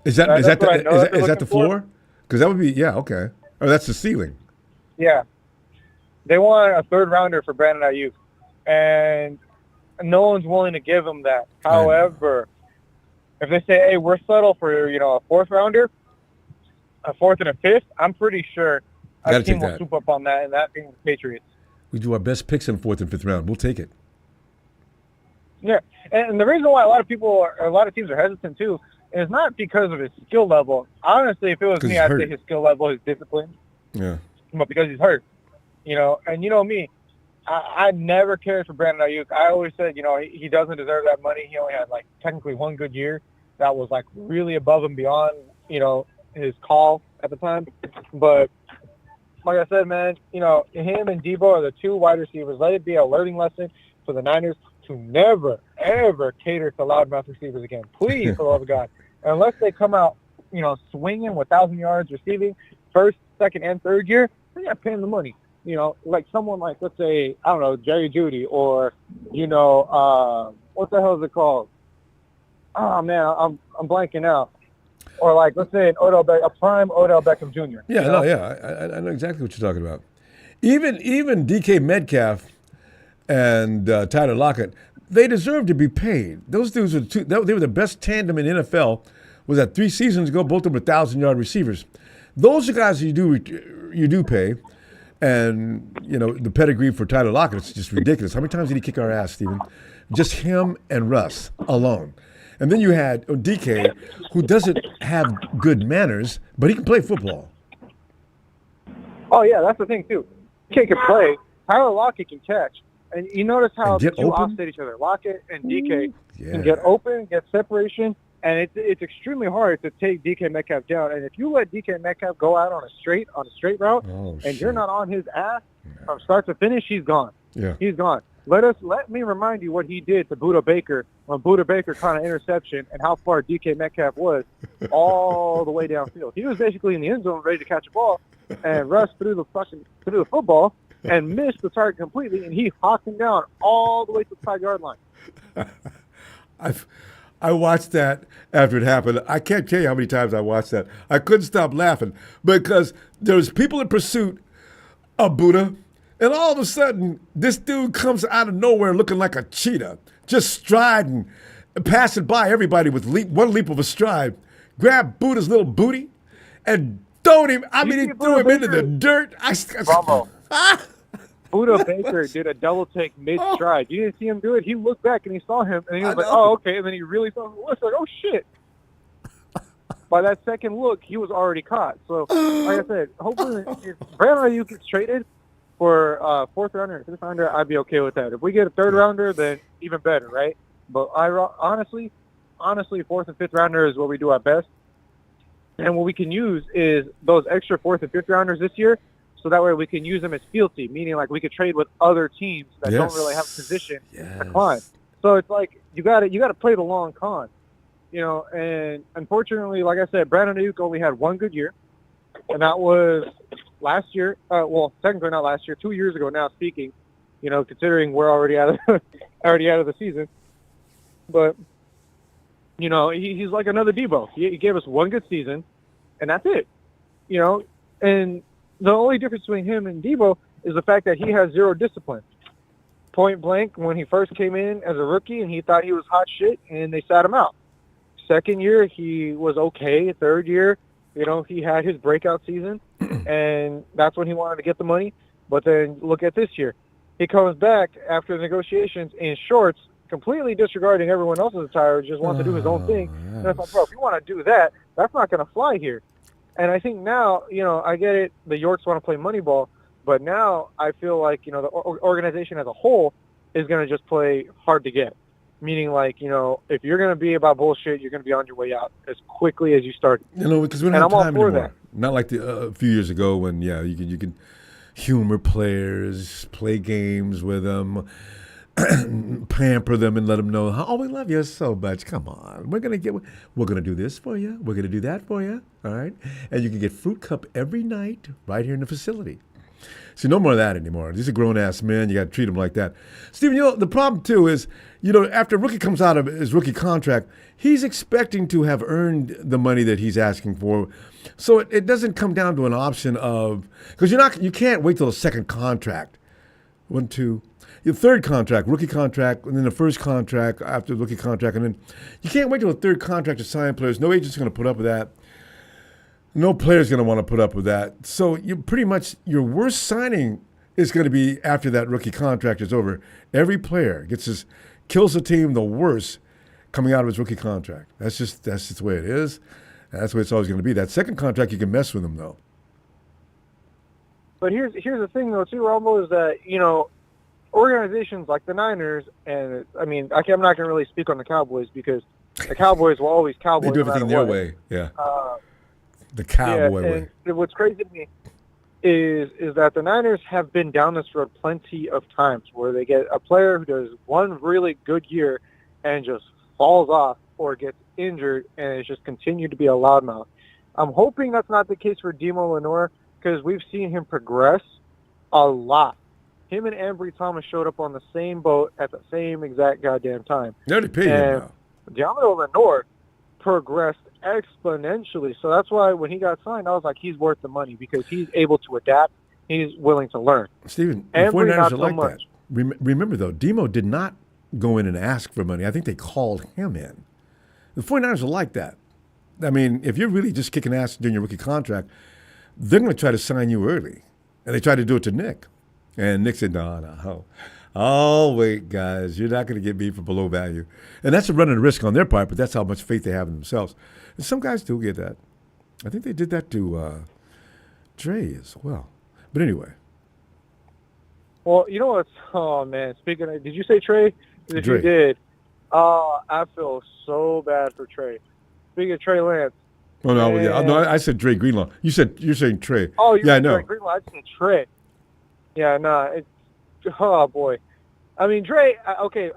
Is that the floor? Because that would be, okay. Or that's the ceiling. Yeah. They want a third rounder for Brandon Aiyuk. And no one's willing to give him that. However, if they say, hey, we're settled for, a fourth rounder, a fourth and a fifth, I'm pretty sure a team will swoop up on that, and that being the Patriots. We do our best picks in fourth and fifth round. We'll take it. Yeah, and the reason why a lot of teams are hesitant too is not because of his skill level. Honestly, if it was me, I'd say his skill level, his discipline. Yeah. But because he's hurt, and me, I never cared for Brandon Aiyuk. I always said, he doesn't deserve that money. He only had technically one good year that was really above and beyond, his call at the time. But like I said, man, him and Debo are the two wide receivers. Let it be a learning lesson for the Niners to never, ever cater to loudmouth receivers again. Please, for the love of God. Unless they come out, swinging with 1,000 yards receiving first, second, and third year, they got to pay them the money. like someone like, let's say, I don't know, Jerry Jeudy, or, what the hell is it called? Oh man, I'm blanking out. Or like, let's say a prime Odell Beckham Jr. Yeah, I know exactly what you're talking about. Even DK Metcalf and Tyler Lockett, they deserve to be paid. Those dudes they were the best tandem in NFL. Was that 3 seasons ago? Both of them were 1,000-yard receivers. Those are guys you do pay. And, the pedigree for Tyler Lockett is just ridiculous. How many times did he kick our ass, Steven? Just him and Russ alone. And then you had DK, who doesn't have good manners, but he can play football. Oh, yeah, that's the thing, too. DK can play. Tyler Lockett can catch. And you notice how the two offset each other. Lockett and DK can get open, get separation, and it's extremely hard to take DK Metcalf down. And if you let DK Metcalf go out on a straight route, and you're not on his ass from start to finish, he's gone. Yeah, he's gone. Let me remind you what he did to Buda Baker when Buda Baker caught an interception, and how far DK Metcalf was all the way downfield. He was basically in the end zone ready to catch a ball, and Russ threw the football and missed the target completely, and he hawked him down all the way to the 5-yard line. I watched that after it happened. I can't tell you how many times I watched that. I couldn't stop laughing because there was people in pursuit of Buddha, and all of a sudden, this dude comes out of nowhere looking like a cheetah, just striding, passing by everybody with one leap of a stride, grabbed Buddha's little booty, and throwed him. I mean, he threw him into the dirt. Bravo. Buda Baker did a double take mid-stride. You didn't see him do it. He looked back and he saw him, and he was like, "Oh, okay." And then he really saw him. It's like, "Oh shit!" By that second look, he was already caught. So, like I said, hopefully, if Brandon Aiyuk gets traded for 4th rounder and 5th rounder, I'd be okay with that. If we get a 3rd rounder, then even better, right? But honestly, 4th and 5th rounder is what we do our best. And what we can use is those extra 4th and 5th rounders this year. So that way we can use them as fealty, meaning like we could trade with other teams that don't really have a position to climb. So it's like you got to play the long con, And unfortunately, like I said, Brandon Aiyuk only had 1 good year, and that was last year. Technically not last year, 2 years ago now. Speaking, considering we're already out of the season, but he's like another Debo. He gave us 1 good season, and that's it. And the only difference between him and Debo is the fact that he has 0 discipline. Point blank, when he first came in as a rookie and he thought he was hot shit, and they sat him out. 2nd year, he was okay. 3rd year, he had his breakout season, and that's when he wanted to get the money. But then look at this year. He comes back after the negotiations in shorts, completely disregarding everyone else's attire, just wants to do his own thing. Yes. And it's like, bro, if you want to do that, that's not going to fly here. And I think now, I get it, the Yorks want to play Moneyball, but now I feel like, the organization as a whole is going to just play hard to get. Meaning, like, if you're going to be about bullshit, you're going to be on your way out as quickly as you started. Because we don't have time anymore. That. Not like a few years ago when, you can humor players, play games with them, pamper them and let them know, "Oh, we love you so much. Come on, we're gonna do this for you. We're gonna do that for you. All right, and you can get fruit cup every night right here in the facility." See, no more of that anymore. These are grown-ass men. You got to treat them like that. Steven, the problem, too, is, after a rookie comes out of his rookie contract, he's expecting to have earned the money that he's asking for. So it doesn't come down to an option of – because you can't wait till the 2nd contract. 1, 2 – your 3rd contract, rookie contract, and then the 1st contract after the rookie contract. And then you can't wait till the 3rd contract to sign players. No agent's going to put up with that. No player's going to want to put up with that. So you pretty much, your worst signing is going to be after that rookie contract is over. Every player kills the team the worst coming out of his rookie contract. That's just the way it is. And that's the way it's always going to be. That 2nd contract, you can mess with them, though. But here's the thing, though, too, Ronbo, is that, organizations like the Niners, and I'm not going to really speak on the Cowboys because the Cowboys will always Cowboys. They do everything their way, yeah. The Cowboy way. And what's crazy to me is that the Niners have been down this road plenty of times where they get a player who does 1 really good year and just falls off or gets injured, and it's just continued to be a loudmouth. I'm hoping that's not the case for Demo Lenore because we've seen him progress a lot. Him and Ambry Thomas showed up on the same boat at the same exact goddamn time. They already paid him now. Deommodore Lenoir progressed exponentially. So that's why when he got signed, I was like, he's worth the money because he's able to adapt. He's willing to learn. Steven, the Ambry, 49ers not are so like much. that. Remember, though, Demo did not go in and ask for money. I think they called him in. The 49ers are like that. I mean, if you're really just kicking ass during your rookie contract, they're going to try to sign you early. And they tried to do it to Nick. And Nick said, no. Oh, wait, guys, you're not going to get me for below value. And that's a running risk on their part, but that's how much faith they have in themselves. And some guys do get that. I think they did that to Dre as well. But anyway. Well, you know what's, oh, man, speaking of, did you say Trey? If Dre. you did, I feel so bad for Trey. Speaking of Trey Lance. Oh, no, yeah. No, I said Dre Greenlaw. You're saying Trey. Oh, yeah, I know. Trey Greenlaw. I said Trey. Yeah, oh, boy. I mean, Dre, okay,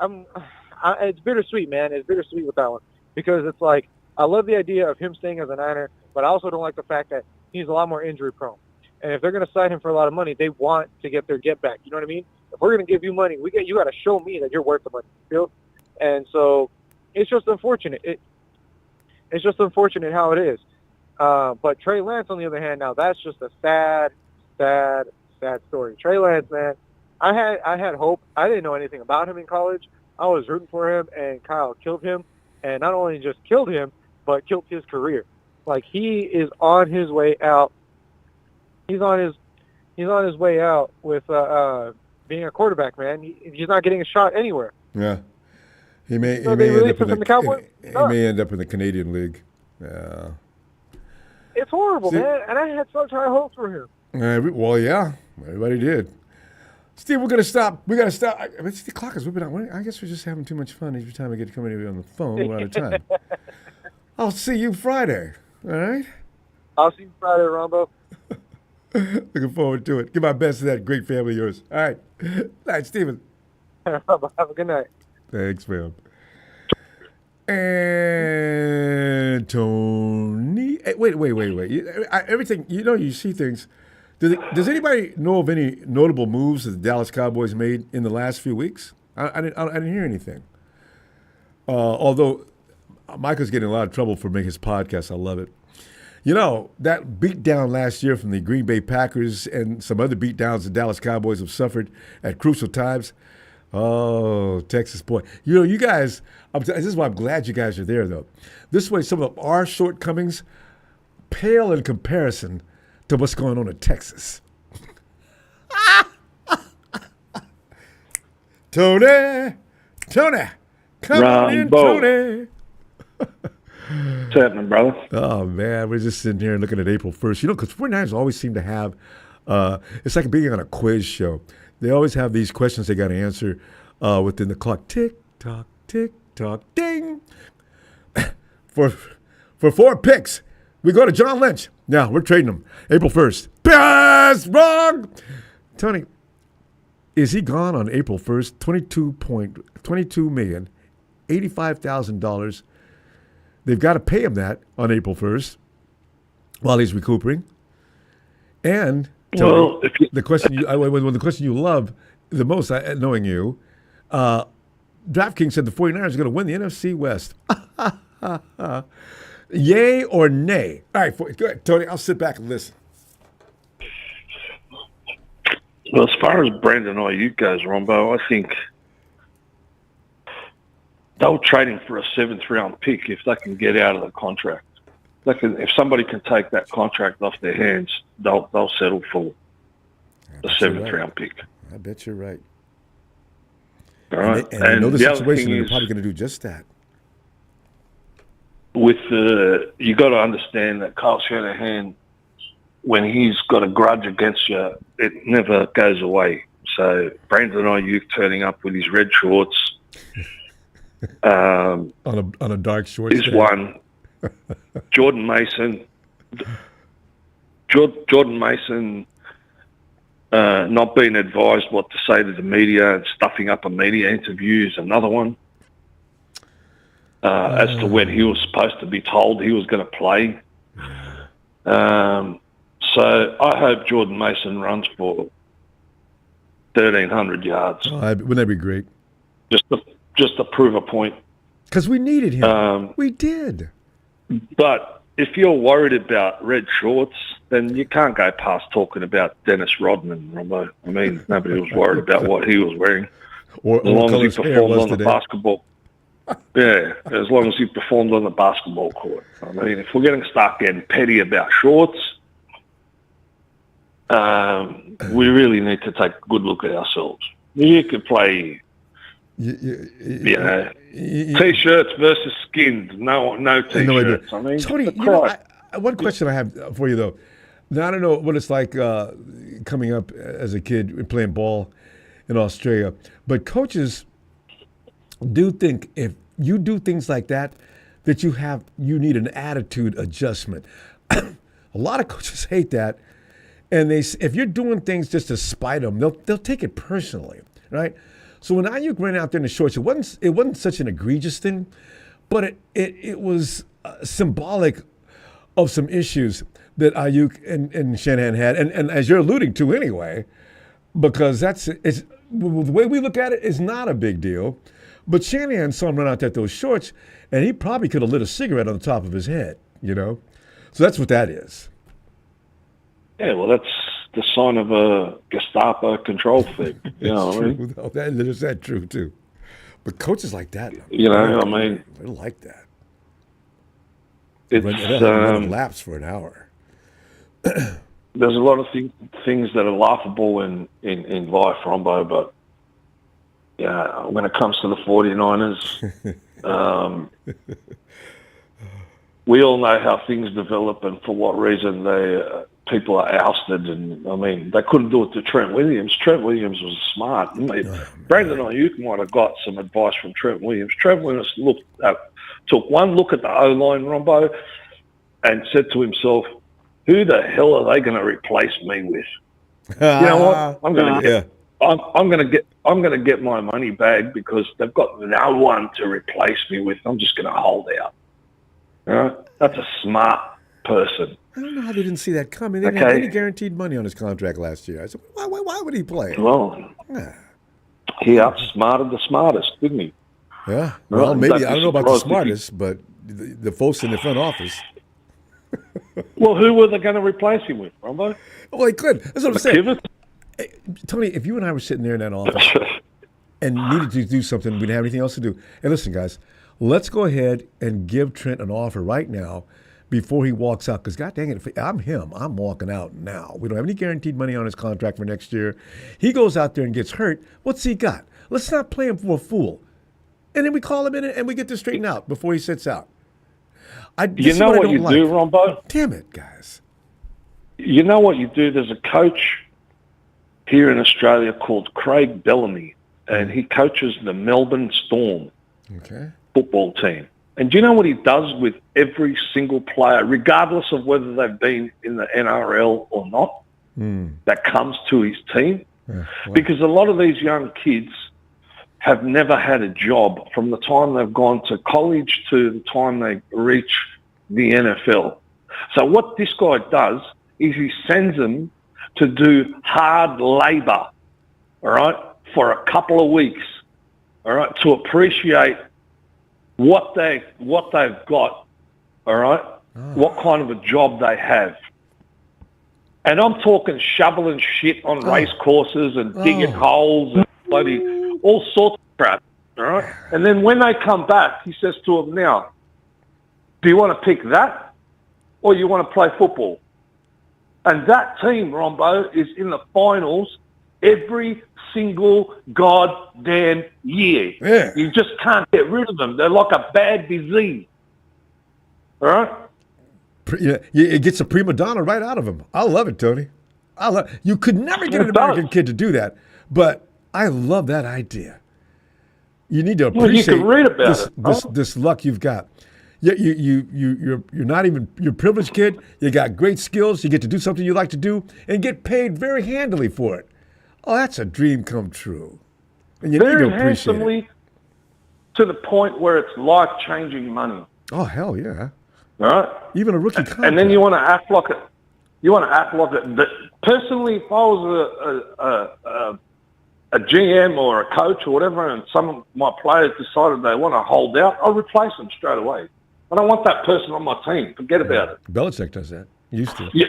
it's bittersweet, man. It's bittersweet with that one because it's like I love the idea of him staying as a Niner, but I also don't like the fact that he's a lot more injury prone. And if they're going to sign him for a lot of money, they want to get their get back. You know what I mean? If we're going to give you money, you got to show me that you're worth the money. You know? And so it's just unfortunate. It's just unfortunate how it is. But Trey Lance, on the other hand, now that's just a sad story. Trey Lance, man, I had hope. I didn't know anything about him in college. I was rooting for him, and Kyle killed him. And not only just killed him, but killed his career. Like, he is on his way out. He's on his way out with being a quarterback, man. He's not getting a shot anywhere. Yeah. He may end up in the Canadian League. Yeah. It's horrible, man. And I had such high hopes for him. Well, yeah. Everybody did. Steve, we're going to stop. We got to stop. The clock is whipping out. I guess we're just having too much fun every time we get to come in here on the phone. We're out of time. I'll see you Friday. All right? I'll see you Friday, Ronbo. Looking forward to it. Give my best to that great family of yours. All right. All right, Steven. Have a good night. Thanks, man. And Tony. Wait. Everything, you see things. Does anybody know of any notable moves that the Dallas Cowboys made in the last few weeks? I didn't hear anything. Although Michael's getting a lot of trouble for making his podcast. I love it. That beatdown last year from the Green Bay Packers and some other beatdowns the Dallas Cowboys have suffered at crucial times. Oh, Texas boy. You guys, this is why I'm glad you guys are there, though. This way, some of our shortcomings pale in comparison to what's going on in Texas. Tony, come on in, Tony. What's happening, brother? Oh, man, we're just sitting here looking at April 1st. Because 49ers always seem to have, it's like being on a quiz show. They always have these questions they got to answer within the clock. Tick, tock, ding. For 4 picks, we go to John Lynch. Now, we're trading him April 1st. Pass! Wrong! Tony, is he gone on April 1st? $22,085,000. They've got to pay him that on April 1st while he's recuperating. And Tony, the question the question you love the most, knowing you, DraftKings said the 49ers are going to win the NFC West. Yay or nay? All right, go ahead, Tony. I'll sit back and listen. Well, as far as Brandon Aiyuk goes, Ronbo, I think they'll trade him for a 7th-round pick if they can get out of the contract. If somebody can take that contract off their hands, they'll settle for a 7th-round pick. I bet you're right. All right. And I know the situation, they're probably going to do just that. You got to understand that Kyle Shanahan, when he's got a grudge against you, it never goes away. So Brandon Aiyuk turning up with his red shorts on a dark short is one. Jordan Mason not being advised what to say to the media and stuffing up a media interview is another one. As to when he was supposed to be told he was going to play. So I hope Jordan Mason runs for 1,300 yards. Oh, wouldn't that be great? Just to prove a point. Because we needed him. We did. But if you're worried about red shorts, then you can't go past talking about Dennis Rodman, Ronbo. I mean, nobody was worried about what he was wearing. Or as long as his he hair performed was on the today. basketball. Yeah, as long as he performed on the basketball court. I mean, if we're going to start getting petty about shorts, we really need to take a good look at ourselves. You could play, T-shirts versus skins. No T-shirts. I mean, Tony, one question I have for you, though. Now, I don't know what it's like coming up as a kid and playing ball in Australia, but coaches do think if you do things like that, that you need an attitude adjustment. A lot of coaches hate that, and if you're doing things just to spite them, they'll take it personally, right? So when Aiyuk ran out there in the shorts, it wasn't such an egregious thing, but it was symbolic of some issues that Aiyuk and Shanahan had, and as you're alluding to anyway, because the way we look at it is not a big deal. But Shanahan saw him run out there with those shorts, and he probably could have lit a cigarette on the top of his head, So that's what that is. Yeah, well, that's the sign of a Gestapo control thing. You know what I mean? Oh, is that true, too? But coaches like that, I mean, they don't like that. It's running laps for an hour. There's a lot of things that are laughable in life, Ronbo, but when it comes to the 49ers, we all know how things develop and for what reason people are ousted. And I mean, they couldn't do it to Trent Williams. Trent Williams was smart. Brandon Aiyuk might have got some advice from Trent Williams. Trent Williams took one look at the O-line, Ronbo, and said to himself, who the hell are they going to replace me with? You know what? I'm going to get my money back because they've got no one to replace me with. I'm just going to hold out. That's a smart person. I don't know how they didn't see that coming. They didn't have any guaranteed money on his contract last year. I said, why would he play? Well, he outsmarted the smartest, didn't he? Yeah. Well, maybe I don't know about the smartest, but the folks in the front office. Well, who were they going to replace him with, Ronbo? Well, they could. That's what I'm saying. Hey, Tony, if you and I were sitting there in that office and needed to do something, we didn't have anything else to do. And listen, guys, let's go ahead and give Trent an offer right now before he walks out. Because, God dang it, if I'm him, I'm walking out now. We don't have any guaranteed money on his contract for next year. He goes out there and gets hurt. What's he got? Let's not play him for a fool. And then we call him in and we get this straightened out before he sits out. You know what you do, Ronbo? Damn it, guys. You know what you do? There's a coach here in Australia called Craig Bellamy, and he coaches the Melbourne Storm football team. And do you know what he does with every single player, regardless of whether they've been in the NRL or not, that comes to his team? Yeah, wow. Because a lot of these young kids have never had a job from the time they've gone to college to the time they reach the NFL. So what this guy does is he sends them to do hard labor, all right, for a couple of weeks, all right, to appreciate what they've got, all right, what kind of a job they have. And I'm talking shoveling shit on race courses and digging holes and bloody all sorts of crap, all right? And then when they come back, he says to them, now, do you want to pick that or you want to play football? And that team, Ronbo, is in the finals every single goddamn year. Yeah. You just can't get rid of them. They're like a bad disease, all right? Yeah, it gets a prima donna right out of him. I love it, Tony. You could never get an American kid to do that, but I love that idea. You need to appreciate you can read about this luck you've got. You're not even you're a privileged kid. You got great skills. You get to do something you like to do and get paid very handily for it. Oh, that's a dream come true. And you very need to appreciate handsomely it. To the point where it's life-changing money. Oh hell yeah! All right, even a rookie contract. And then you want to act like it. You want to act like it. But personally, if I was a GM or a coach or whatever, and some of my players decided they want to hold out, I'll replace them straight away. I don't want that person on my team. Forget about it. Belichick does that. Used to. Yeah.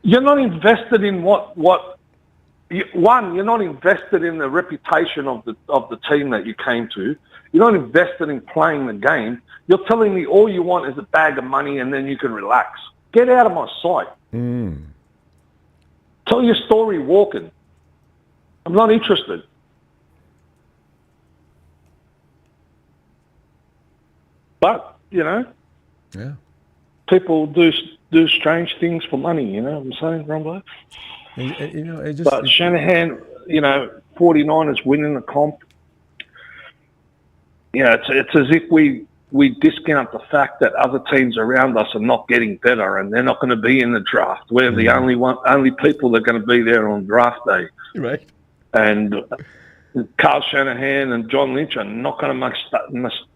You're not invested in you're not invested in the reputation of the team that you came to. You're not invested in playing the game. You're telling me all you want is a bag of money and then you can relax. Get out of my sight. Tell your story walking. I'm not interested. But, Yeah. people do strange things for money, you know what I'm saying, Ronbo? But Shanahan, 49ers winning the comp, it's as if we discount the fact that other teams around us are not getting better and they're not going to be in the draft. We're the only people that are going to be there on draft day. Right. And Carl Shanahan and John Lynch are not going to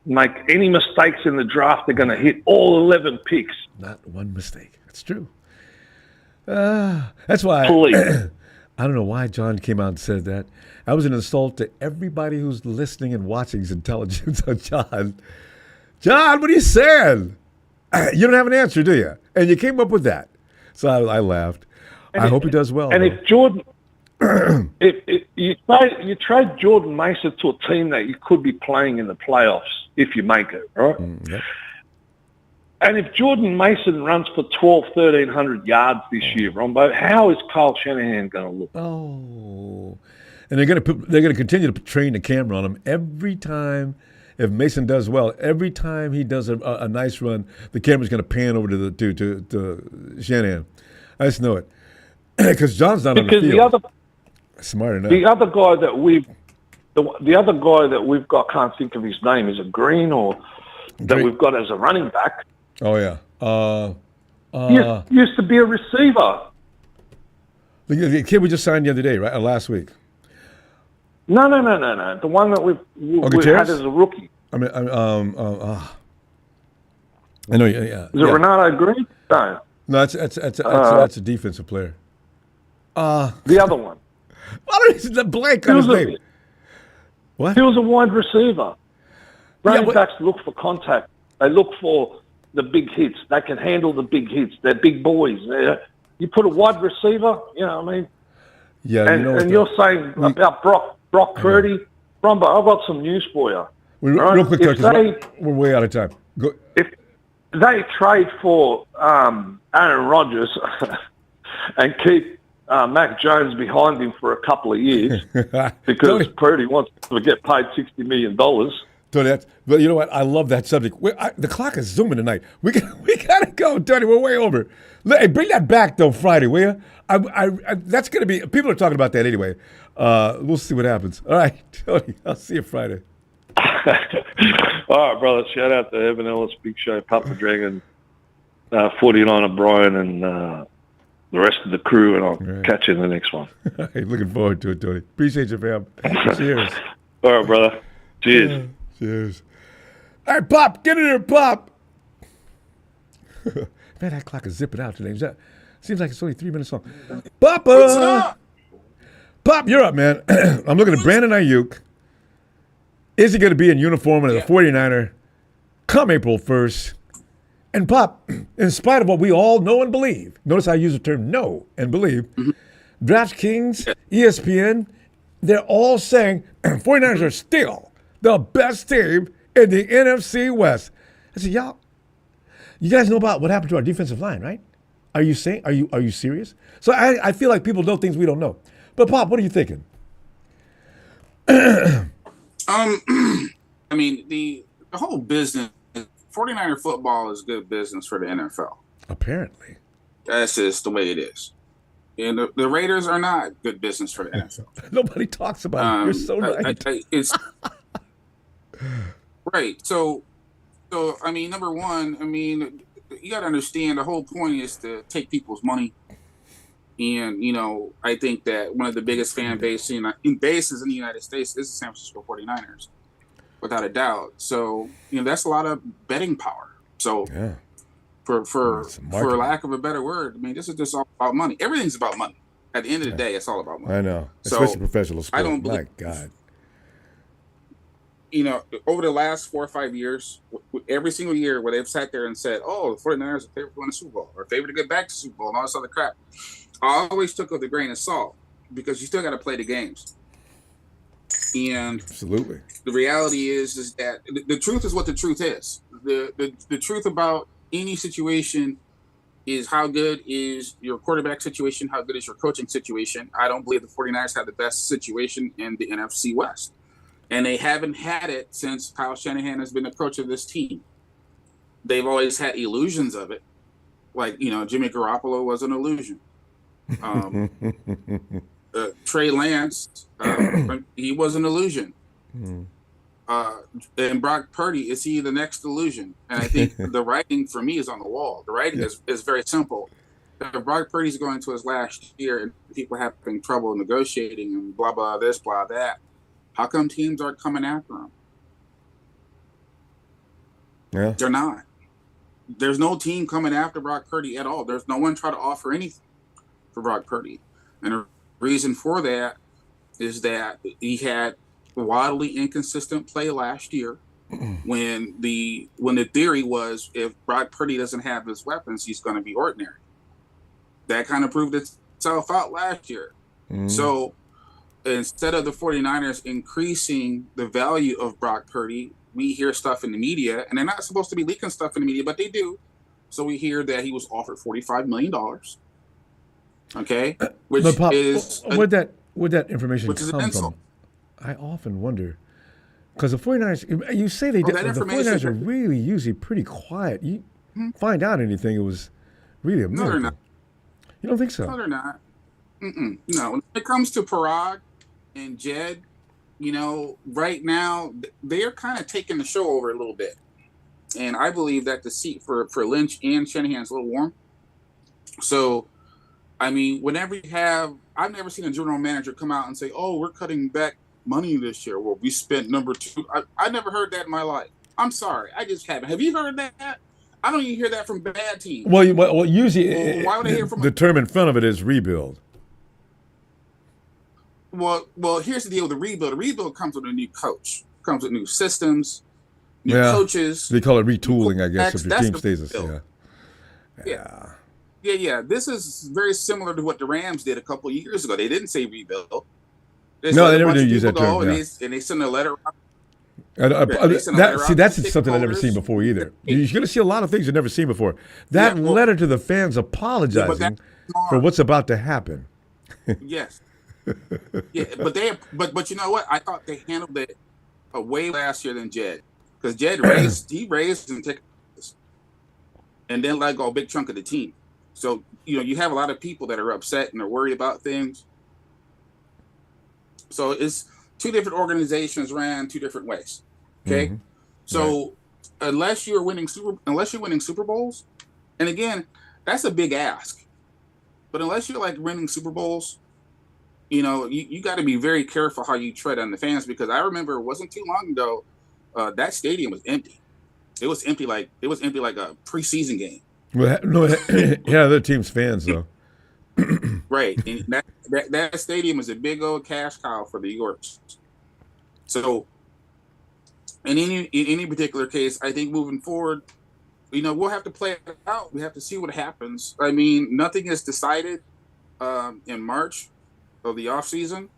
make any mistakes in the draft. They're going to hit all 11 picks. Not one mistake. That's true. That's why I don't know why John came out and said that. I was an insult to everybody who's listening and watching his intelligence on John. John, what are you saying? You don't have an answer, do you? And you came up with that. So I laughed. I hope he does well. And though. if Jordan... if you trade Jordan Mason to a team that you could be playing in the playoffs if you make it, right? Yep. And if Jordan Mason runs for 1,300 yards this year, Ronbo, how is Kyle Shanahan going to look? Oh, and they're going to continue to train the camera on him every time. If Mason does well, every time he does a nice run, the camera's going to pan over to Shanahan. I just know it because John's not on the field. Smart enough. The other guy that we've got, can't think of his name. Is it Green or that we've got as a running back? Oh yeah. Used to be a receiver. The kid we just signed the other day, right? Last week. No. The one that we had as a rookie. I know. Yeah. Is it Renato Green? No. No, that's a defensive player. The other one. What is the blank on his name? What? He was a wide receiver. Running backs look for contact. They look for the big hits. They can handle the big hits. They're big boys. You put a wide receiver, you know what I mean? Yeah. And you're saying about Brock Purdy. Ronbo, I've got some news for you. Real quick, because we're way out of time. Go. If they trade for Aaron Rodgers and keep Mac Jones behind him for a couple of years because Purdy wants to get paid $60 million. Tony, but you know what? I love that subject. The clock is zooming tonight. We gotta go, Tony. We're way over. Hey, bring that back though Friday, will you? That's gonna be. People are talking about that anyway. We'll see what happens. All right, Tony. I'll see you Friday. All right, brother. Shout out to Evan Ellis, Big Show, Papa Dragon, 49er Brian, and the rest of the crew, and I'll catch you in the next one. Hey, looking forward to it, Tony. Appreciate you, fam. Cheers. All right, brother. Cheers. Cheers. All right, Pop. Get in there, Pop. Man, that clock is zipping out today. Seems like it's only 3 minutes long. Papa. What's up? Pop, you're up, man. I'm looking at Brandon Aiyuk. Is he going to be in uniform as a 49er come April 1st? And Pop, in spite of what we all know and believe, notice I use the term know and believe, DraftKings, ESPN, they're all saying 49ers are still the best team in the NFC West. I said, y'all, you guys know about what happened to our defensive line, right? Are you serious? So I feel like people know things we don't know. But Pop, what are you thinking? I mean, the whole business, 49er football is good business for the NFL. Apparently. That's just the way it is. And the Raiders are not good business for the NFL. Nobody talks about it. You're so right. It's right. So, I mean, number one, I mean, you got to understand the whole point is to take people's money. And, I think that one of the biggest fan bases in the United States is the San Francisco 49ers, without a doubt. So, that's a lot of betting power. So, for lack of a better word, I mean, this is just all about money. Everything's about money. At the end of the day, it's all about money. I know, So, especially professional sport. I don't believe, My God. you know, over the last 4 or 5 years, every single year where they've sat there and said, oh, the 49ers are favorite to win the Super Bowl or favorite to get back to the Super Bowl and all this other crap, I always took with a grain of salt because you still got to play the games. And Absolutely. the reality is that the truth is what the truth is. The truth about any situation is how good is your quarterback situation, how good is your coaching situation. I don't believe the 49ers have the best situation in the NFC West. And they haven't had it since Kyle Shanahan has been the coach of this team. They've always had illusions of it. Like, you know, Jimmy Garoppolo was an illusion. Trey Lance, he was an illusion. And Brock Purdy, is he the next illusion? And I think the writing for me is on the wall. The writing is very simple. If Brock Purdy's going to his last year and people are having trouble negotiating and blah, blah, this, blah, that, how come teams aren't coming after him? Yeah. They're not. There's no team coming after Brock Purdy at all. There's no one trying to offer anything for Brock Purdy. And the reason for that is that he had wildly inconsistent play last year when the theory was if Brock Purdy doesn't have his weapons, he's going to be ordinary. That kind of proved itself out last year. So instead of the 49ers increasing the value of Brock Purdy, we hear stuff in the media, and they're not supposed to be leaking stuff in the media, but they do. So we hear that he was offered $45 million. Okay, which But Pop, is where'd that information which is an come insult. from? I often wonder because the 49ers. You say they did. that The information- 49ers are really usually pretty quiet. You find out anything, it was really a No, miracle. they're not. You don't think so? No, they're not. No, when it comes to Parag and Jed, you know, right now they're kind of taking the show over a little bit, and I believe that the seat for Lynch and Shanahan is a little warm. So, I mean, whenever you have, I've never seen a general manager come out and say, "Oh, we're cutting back money this year. Well, we spent number 2." I never heard that in my life. I'm sorry, I just haven't. Have you heard that? I don't even hear that from bad teams. Well, usually, Why would I hear from the term in front of it is rebuild. Well, here's the deal with the rebuild. The rebuild comes with a new coach, comes with new systems, new coaches. They call it retooling, I guess, if your That's team the stays the rebuild. same. Yeah. This is very similar to what the Rams did a couple of years ago. They didn't say rebuild. No, they never did did use that term. And they sent a letter. That's something I've never seen before either. You're going to see a lot of things you've never seen before. That letter to the fans apologizing for what's about to happen. Yes. Yeah, but you know what? I thought they handled it way last year than Jed, because Jed raised and took, and then let go a big chunk of the team. So you have a lot of people that are upset and are worried about things. So it's two different organizations ran two different ways. Okay, so unless you're winning Super Bowls, and again, that's a big ask. But unless you're like winning Super Bowls, you got to be very careful how you tread on the fans, because I remember it wasn't too long ago, that stadium was empty. It was empty like a preseason game. Well, no, other team's fans though. Right, and that stadium is a big old cash cow for the Yorks. So, in any particular case, I think moving forward, we'll have to play it out. We have to see what happens. I mean, nothing is decided in March of the offseason.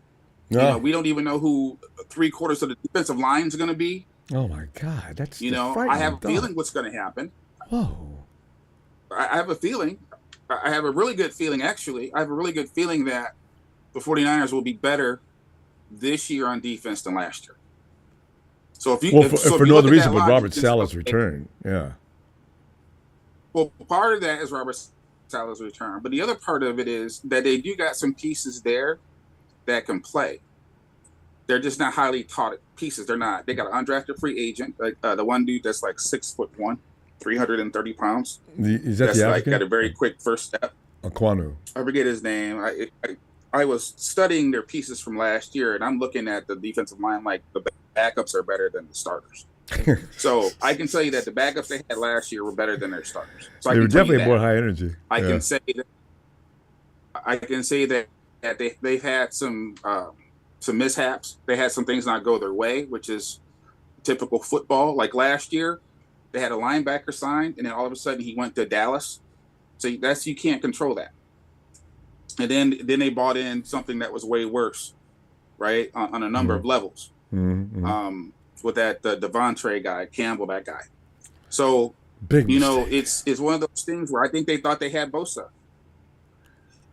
No. We don't even know who 3/4 of the defensive line is going to be. Oh my God, that's I have a feeling what's going to happen. Whoa. I have a feeling. I have a really good feeling, actually. I have a really good feeling that the 49ers will be better this year on defense than last year. So for no other reason but Robert Saleh's return. Yeah. Well, part of that is Robert Saleh's return, but the other part of it is that they do got some pieces there that can play. They're just not highly taught pieces. They're not. They got an undrafted free agent, like the one dude that's like 6'1", 330 pounds. Is that that's the like African? got a very quick first step. Aquanu. I forget his name. I was studying their pieces from last year, and I'm looking at the defensive line like the backups are better than the starters. So I can tell you that the backups they had last year were better than their starters. So they were definitely more high energy. I can say that they've had some mishaps. They had some things not go their way, which is typical football. Like last year, they had a linebacker signed, and then all of a sudden he went to Dallas. So you can't control that. And then they bought in something that was way worse, right, on a number of levels. Mm-hmm. With that Devontae guy, Campbell, that guy. So big it's one of those things where I think they thought they had Bosa.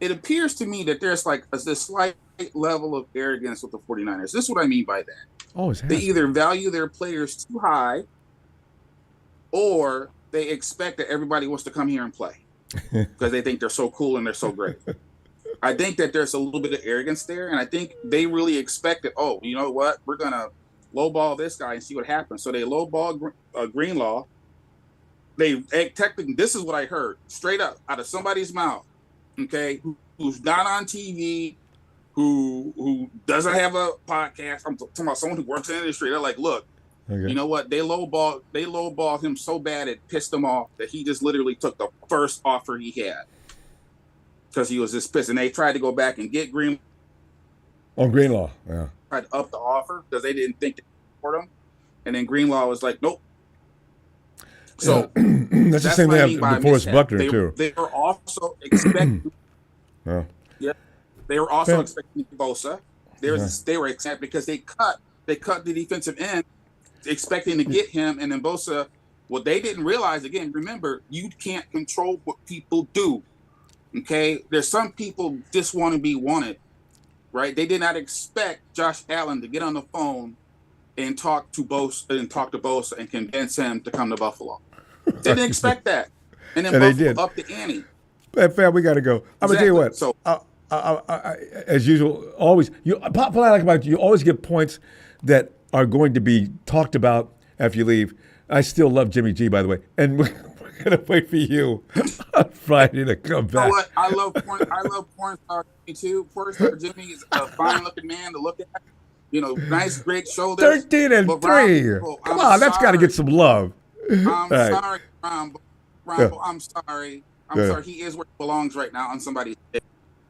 It appears to me that there's like this slight level of arrogance with the 49ers. This is what I mean by that. They either value their players too high, or they expect that everybody wants to come here and play because they think they're so cool and they're so great. I think that there's a little bit of arrogance there, and I think they really expected, oh, you know what? We're going to lowball this guy and see what happens. So they lowball Greenlaw. They technically, this is what I heard, straight up out of somebody's mouth, okay, who's not on TV, who doesn't have a podcast. I'm talking about someone who works in the industry. They're like, look, you know what? They lowballed him so bad it pissed him off that he just literally took the first offer he had because he was just pissed. And they tried to go back and get Greenlaw. On Greenlaw, yeah. Tried to up the offer because they didn't think they could afford him. And then Greenlaw was like, nope. So that's the same thing with Forrest Buckner, too. They were also expecting. Yeah, they were also expecting Bosa. They were expecting because they cut the defensive end, expecting to get him, and then Bosa. What they didn't realize, again, remember, you can't control what people do. Okay, there's some people just want to be wanted, right? They did not expect Josh Allen to get on the phone and talk to Bosa and convince him to come to Buffalo. They didn't expect that, and then Buffalo upped the ante. Hey, fam, we got to go. I'm gonna tell you what. So, as usual, always what I like about you always get points that are going to be talked about after you leave. I still love Jimmy G, by the way, and we're gonna wait for you on Friday to come back. You know what? I love porn star Jimmy too. Porn star Jimmy is a fine looking man to look at. You know, nice, great shoulders. 13-3. Come on, that's got to get some love. I'm sorry, Ronbo. I'm sorry. I'm sorry. He is where he belongs right now on somebody's head.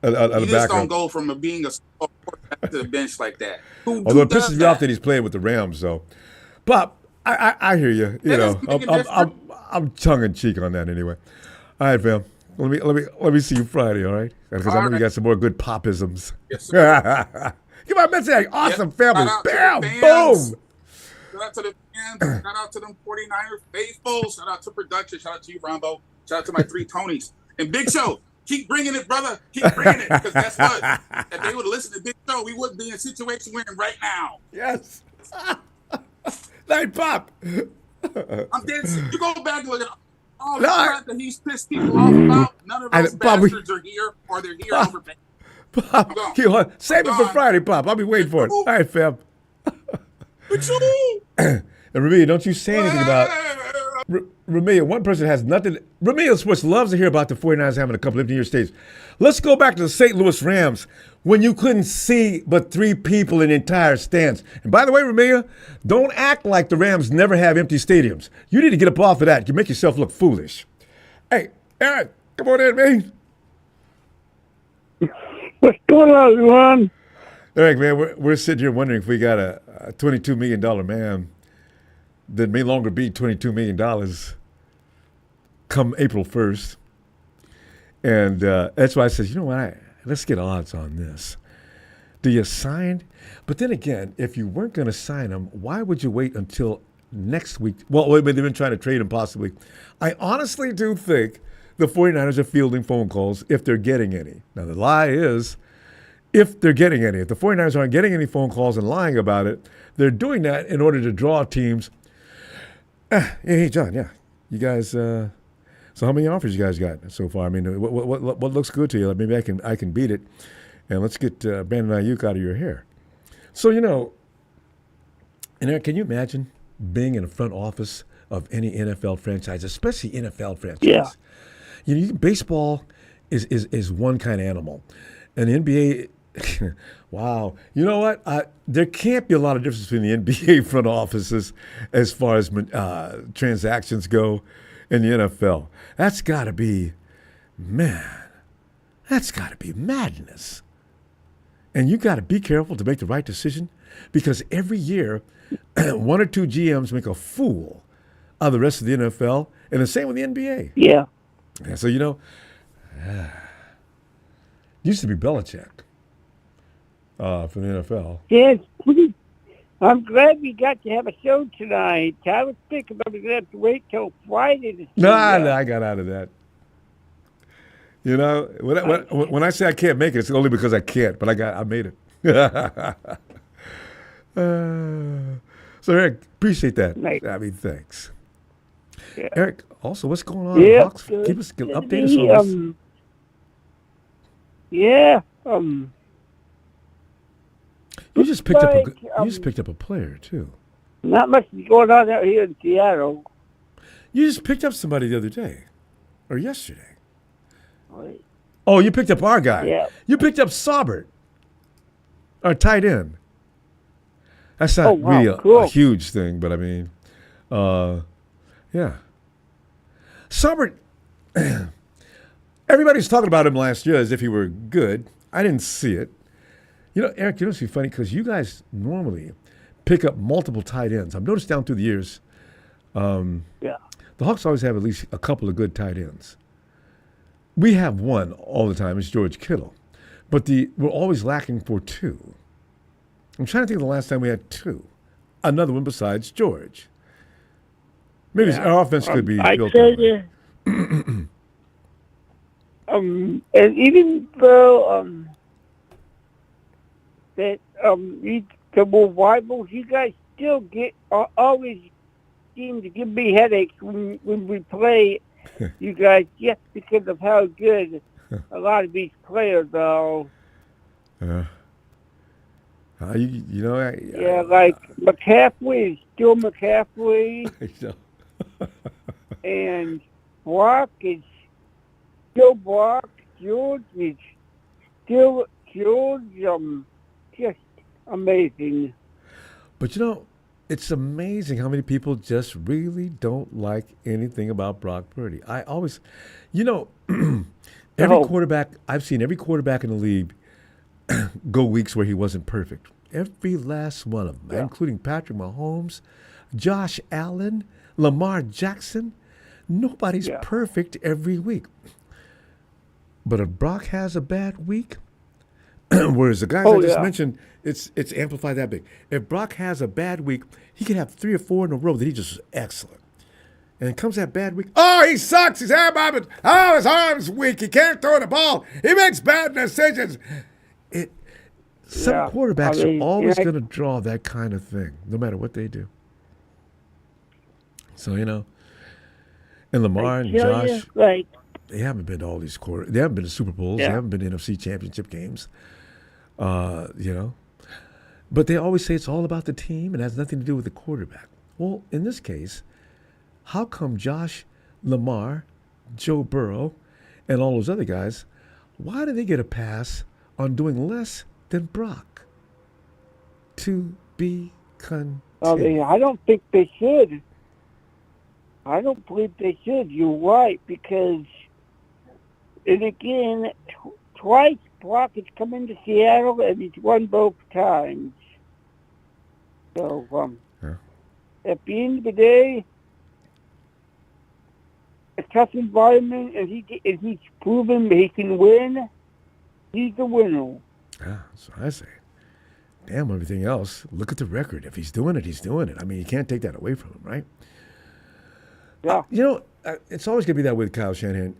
You just don't go from being a quarterback to the bench like that. Although it pisses me off that he's playing with the Rams, though. But I hear you. You know, I'm tongue in cheek on that anyway. All right, fam. Let me see you Friday, all right? Because I know you got some more good popisms. Yes, sir. Give my message. Awesome family. Bam, boom. Shout out to the fans. Shout out to them 49er faithful. Shout out to production. Shout out to you, Ronbo. Shout out to my three Tonys. And Big Show, keep bringing it, brother. Keep bringing it. Because guess what? If they would have listened to Big Show, we wouldn't be in the situation we're in right now. Yes. Night, Pop. I'm dead. You go back and look at all the crap that he's pissed people off about. None of those bastards are here, or they're here overpaying. Pop, save it for Friday, Pop. I'll be waiting for it. All right, fam. And Ramia, don't you say anything about Ramia. One person has nothing. Ramia Sports loves to hear about the 49ers having a couple of year stays. Let's go back to the St. Louis Rams when you couldn't see but 3 people in the entire stands. And by the way, Ramia, don't act like the Rams never have empty stadiums. You need to get up off of that. You make yourself look foolish. Hey, Eric, come on in, man. What's going on, everyone? Eric, man, we're sitting here wondering if we got a $22 million man that may longer be $22 million come April 1st. And that's why I said, you know what, let's get odds on this. Do you sign? But then again, if you weren't going to sign him, why would you wait until next week? Well, they've been trying to trade him possibly. I honestly do think the 49ers are fielding phone calls if they're getting any. Now, the lie is if they're getting any. If the 49ers aren't getting any phone calls and lying about it, they're doing that in order to draw teams. Hey, John, yeah. You guys, so how many offers you guys got so far? I mean, what looks good to you? Maybe I can beat it. And let's get Brandon Aiyuk out of your hair. So, you know, and Eric, can you imagine being in the front office of any NFL franchise, especially NFL franchise? Yeah. You know, baseball is one kind of animal. And the NBA, wow. You know what? There can't be a lot of difference between the NBA front offices as far as transactions go in the NFL. That's got to be, man, that's got to be madness. And you got to be careful to make the right decision because every year, one or two GMs make a fool of the rest of the NFL, and the same with the NBA. Yeah. Yeah, so, used to be Belichick for the NFL. Yes. I'm glad we got to have a show tonight. I was thinking about we're going to have to wait till Friday to see No, I got out of that. When I say I can't make it, it's only because I can't, but I made it. So, Eric, appreciate that. Nice. I mean, thanks. Yeah. Eric, also, what's going on? Yeah, Hawks, update us on this. Yeah. You just picked up a player too. Not much is going on out here in Seattle. You just picked up somebody the other day, or yesterday. Oh, you picked up our guy. Yeah. You picked up Saubert, our tight end. That's not really a huge thing, but I mean, yeah. Saubert, everybody's talking about him last year as if he were good. I didn't see it. Eric, it's funny because you guys normally pick up multiple tight ends. I've noticed down through the years, the Hawks always have at least a couple of good tight ends. We have one all the time. It's George Kittle. But we're always lacking for two. I'm trying to think of the last time we had two. Another one besides George. Maybe our offense could be built on that. And even though the rivals, you guys still always seem to give me headaches when we play you guys, just because of how good a lot of these players are. Like McCaffrey is still McCaffrey. And Brock is still Brock. George is still George. Just amazing. But it's amazing how many people just every anything about Brock Purdy. I always, quarterback, I've seen every quarterback in the league go weeks where he wasn't perfect. Every last one of them, including Patrick Mahomes, Josh Allen, Lamar Jackson. Nobody's perfect every week. But if Brock has a bad week, whereas the guys I just mentioned, it's amplified that big. If Brock has a bad week, he can have 3 or 4 in a row that he just was excellent. And it comes that bad week. Oh, he sucks. His arm's weak. He can't throw the ball. He makes bad decisions. Some quarterbacks are always going to draw that kind of thing, no matter what they do. So, and Lamar and Josh, they haven't been to all these they haven't been to Super Bowls. They haven't been to NFC Championship games. But they always say it's all about the team and has nothing to do with the quarterback. Well, in this case, how come Josh, Lamar, Joe Burrow, and all those other guys, why do they get a pass on doing less than Brock? To be continued. I don't think they should. I don't believe they should. You're right, because, and again, twice Brock has come into Seattle and he's won both times. So, at the end of the day, a tough environment, and he's proven he can win. He's the winner. Yeah, that's what I say. Damn everything else. Look at the record. If he's doing it, he's doing it. I mean, you can't take that away from him, right? Yeah. It's always going to be that way with Kyle Shanahan.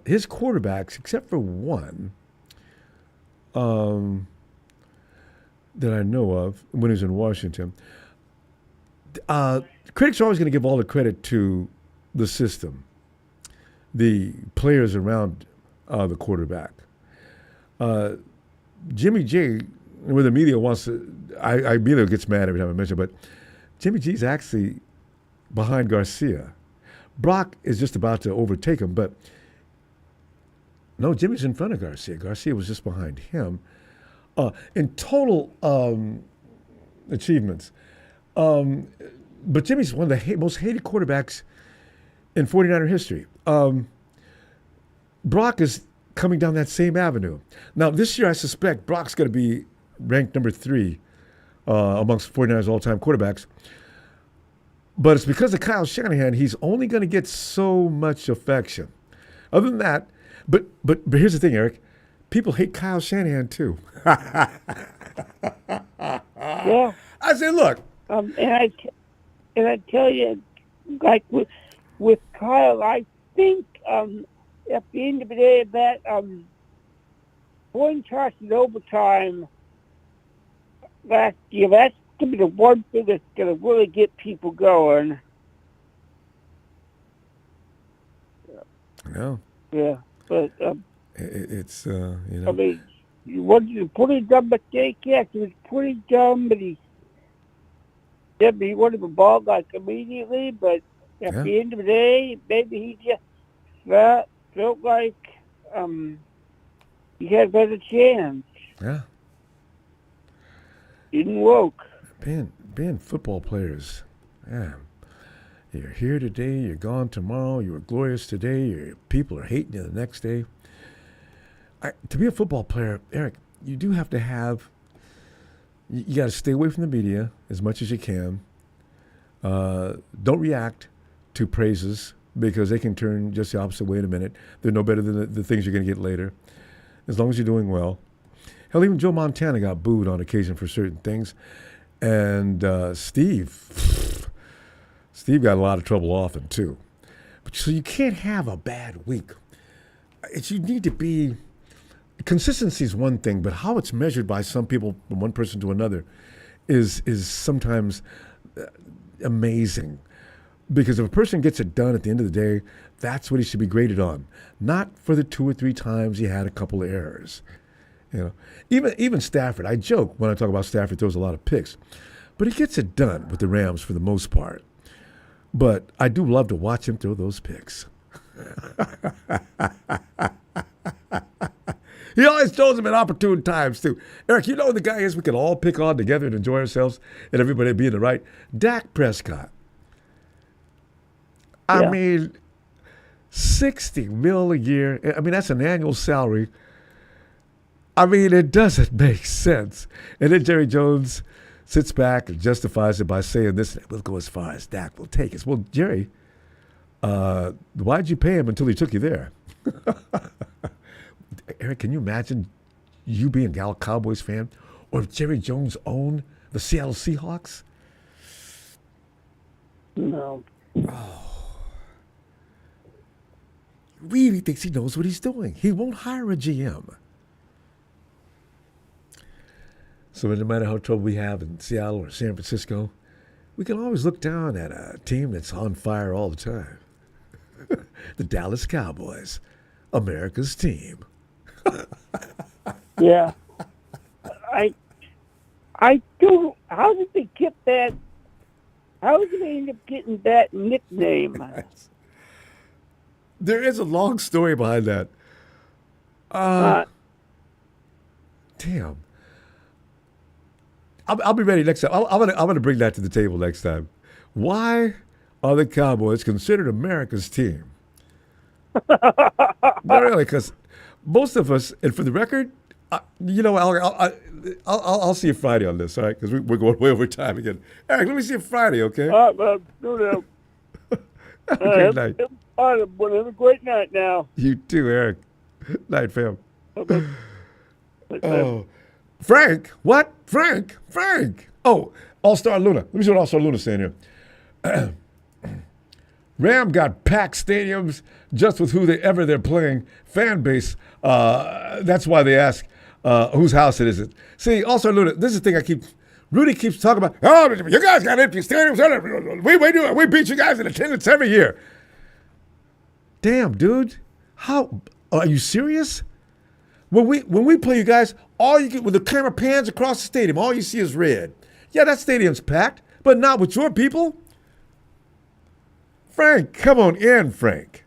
His quarterbacks, except for one that I know of when he was in Washington, critics are always going to give all the credit to the system, the players around the quarterback. Jimmy G, where the media wants to, I media gets mad every time I mention it, but Jimmy G's actually behind Garcia. Brock is just about to overtake him, but no, Jimmy's in front of Garcia. Garcia was just behind him. In total achievements. But Jimmy's one of the most hated quarterbacks in 49er history. Brock is coming down that same avenue. Now, this year, I suspect Brock's going to be ranked number 3 amongst 49ers all-time quarterbacks. But it's because of Kyle Shanahan, he's only going to get so much affection. Other than that, but here's the thing, Eric. People hate Kyle Shanahan too. Yeah. I say, look. And I tell you, like with Kyle, I think at the end of the day, that one toss in overtime last year, that's going to be the one thing that's going to really get people going. No. Yeah, but it's I mean, was it a pretty dumb mistake? Yes, it was pretty dumb, but he wanted the ball like immediately. But at the end of the day, maybe he just felt like he had a better chance. Yeah. Didn't work. Being football players, yeah. You're here today, you're gone tomorrow, you were glorious today, your people are hating you the next day. To be a football player, Eric, you do have to have, you got to stay away from the media as much as you can. Don't react to praises because they can turn just the opposite way in a minute. They're no better than the things you're going to get later, as long as you're doing well. Hell, even Joe Montana got booed on occasion for certain things. And Steve got a lot of trouble often, too. But so you can't have a bad week. You need to be... Consistency is one thing, but how it's measured by some people from one person to another is sometimes amazing. Because if a person gets it done at the end of the day, that's what he should be graded on. Not for the 2 or 3 times he had a couple of errors. You know, even Stafford, I joke when I talk about Stafford throws a lot of picks, but he gets it done with the Rams for the most part. But I do love to watch him throw those picks. He always throws them at opportune times, too. Eric, you know who the guy is we can all pick on together and enjoy ourselves and everybody be in the right? Dak Prescott. I mean, $60 million a year. I mean, that's an annual salary. I mean, it doesn't make sense. And then Jerry Jones sits back and justifies it by saying this, we'll go as far as Dak will take us. Well, Jerry, why'd you pay him until he took you there? Eric, can you imagine you being a Cowboys fan? Or if Jerry Jones owned the Seattle Seahawks? No. Oh. Really thinks he knows what he's doing. He won't hire a GM. So no matter how trouble we have in Seattle or San Francisco, we can always look down at a team that's on fire all the time. The Dallas Cowboys, America's team. Yeah. I do. How did they get that? How did they end up getting that nickname? There is a long story behind that. Damn. I'll be ready next time. I'm gonna bring that to the table next time. Why are the Cowboys considered America's team? Not really, because most of us, and for the record, I'll see you Friday on this, all right? Because we're going way over time again. Eric, let me see you Friday, okay? All right, man. Have a great night. Have a great night now. You too, Eric. Night, fam. Okay. Oh. Frank? What? Frank? Oh, All-Star Luna. Let me see what All-Star Luna's saying here. Ram got packed stadiums just with whoever they're playing. Fan base. That's why they ask whose house it is. See, All-Star Luna, this is the thing Rudy keeps talking about. Oh, you guys got empty stadiums. We beat you guys in attendance every year. Damn, dude. How? Are you serious? When we play you guys, all you get, when the camera pans across the stadium, all you see is red. Yeah, that stadium's packed, but not with your people. Frank, come on in, Frank.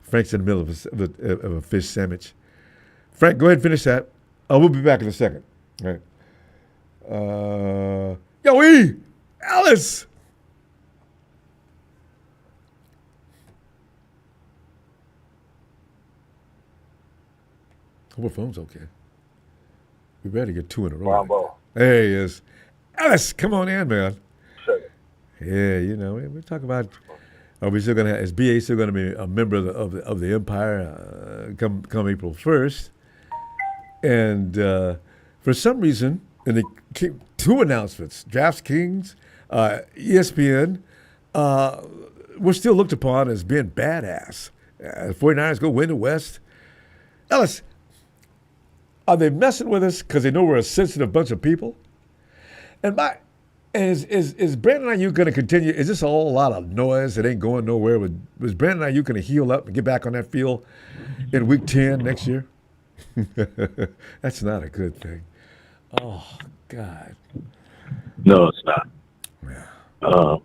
Frank's in the middle of a fish sandwich. Frank, go ahead and finish that. We'll be back in a second. All right. Alice. Hope her phone's okay. We better get 2 in a row. Ronbo. There he is. Ellis, come on in, man. Sure. Yeah, you know, we're talking about. Are we still gonna? Is BA still gonna be a member of the Empire come April 1st? And for some reason, and they keep 2 announcements: DraftKings, ESPN. We're still looked upon as being badass. The 49ers go win the West. Ellis, are they messing with us because they know we're a sensitive bunch of people? And is Brandon Aiyuk going to continue? Is this all a lot of noise that ain't going nowhere? Was Brandon Aiyuk going to heal up and get back on that field in Week 10 next year? That's not a good thing. Oh, God. No, it's not. Yeah.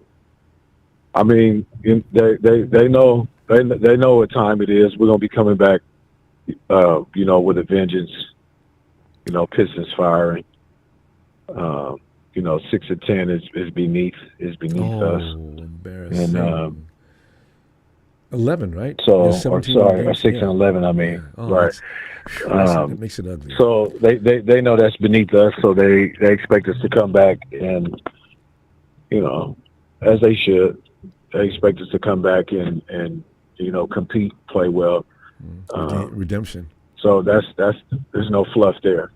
I mean, they know what time it is. We're gonna be coming back, with a vengeance. Pistons firing. 6-10 is beneath us. Embarrassing. And 11, right? so, Yeah, 17 sorry, games. 6 and 11. I mean, Yeah. Oh, right. That makes it ugly. So they know that's beneath us. So they expect us to come back and, as they should. They expect us to come back and compete, play well. Redemption. So there's no fluff there.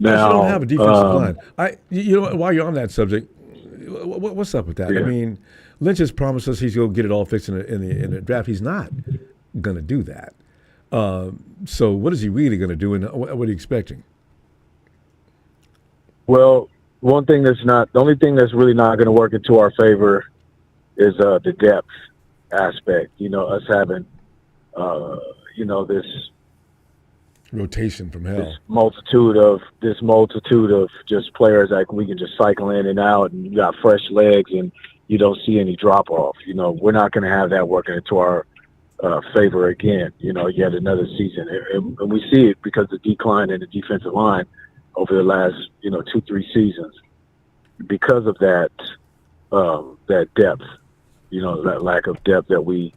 Now, you don't have a defensive line. While you're on that subject, what's up with that? Yeah. I mean, Lynch has promised us he's going to get it all fixed in the draft. He's not going to do that. So what is he really going to do, and what are you expecting? Well, the only thing that's really not going to work into our favor is the depth aspect. Us having, this rotation from hell. This multitude of just players that we can just cycle in and out, and you got fresh legs, and you don't see any drop off. We're not going to have that working into our favor again. Yet another season, and we see it because of the decline in the defensive line over the last 2-3 seasons. Because of that depth, that lack of depth that we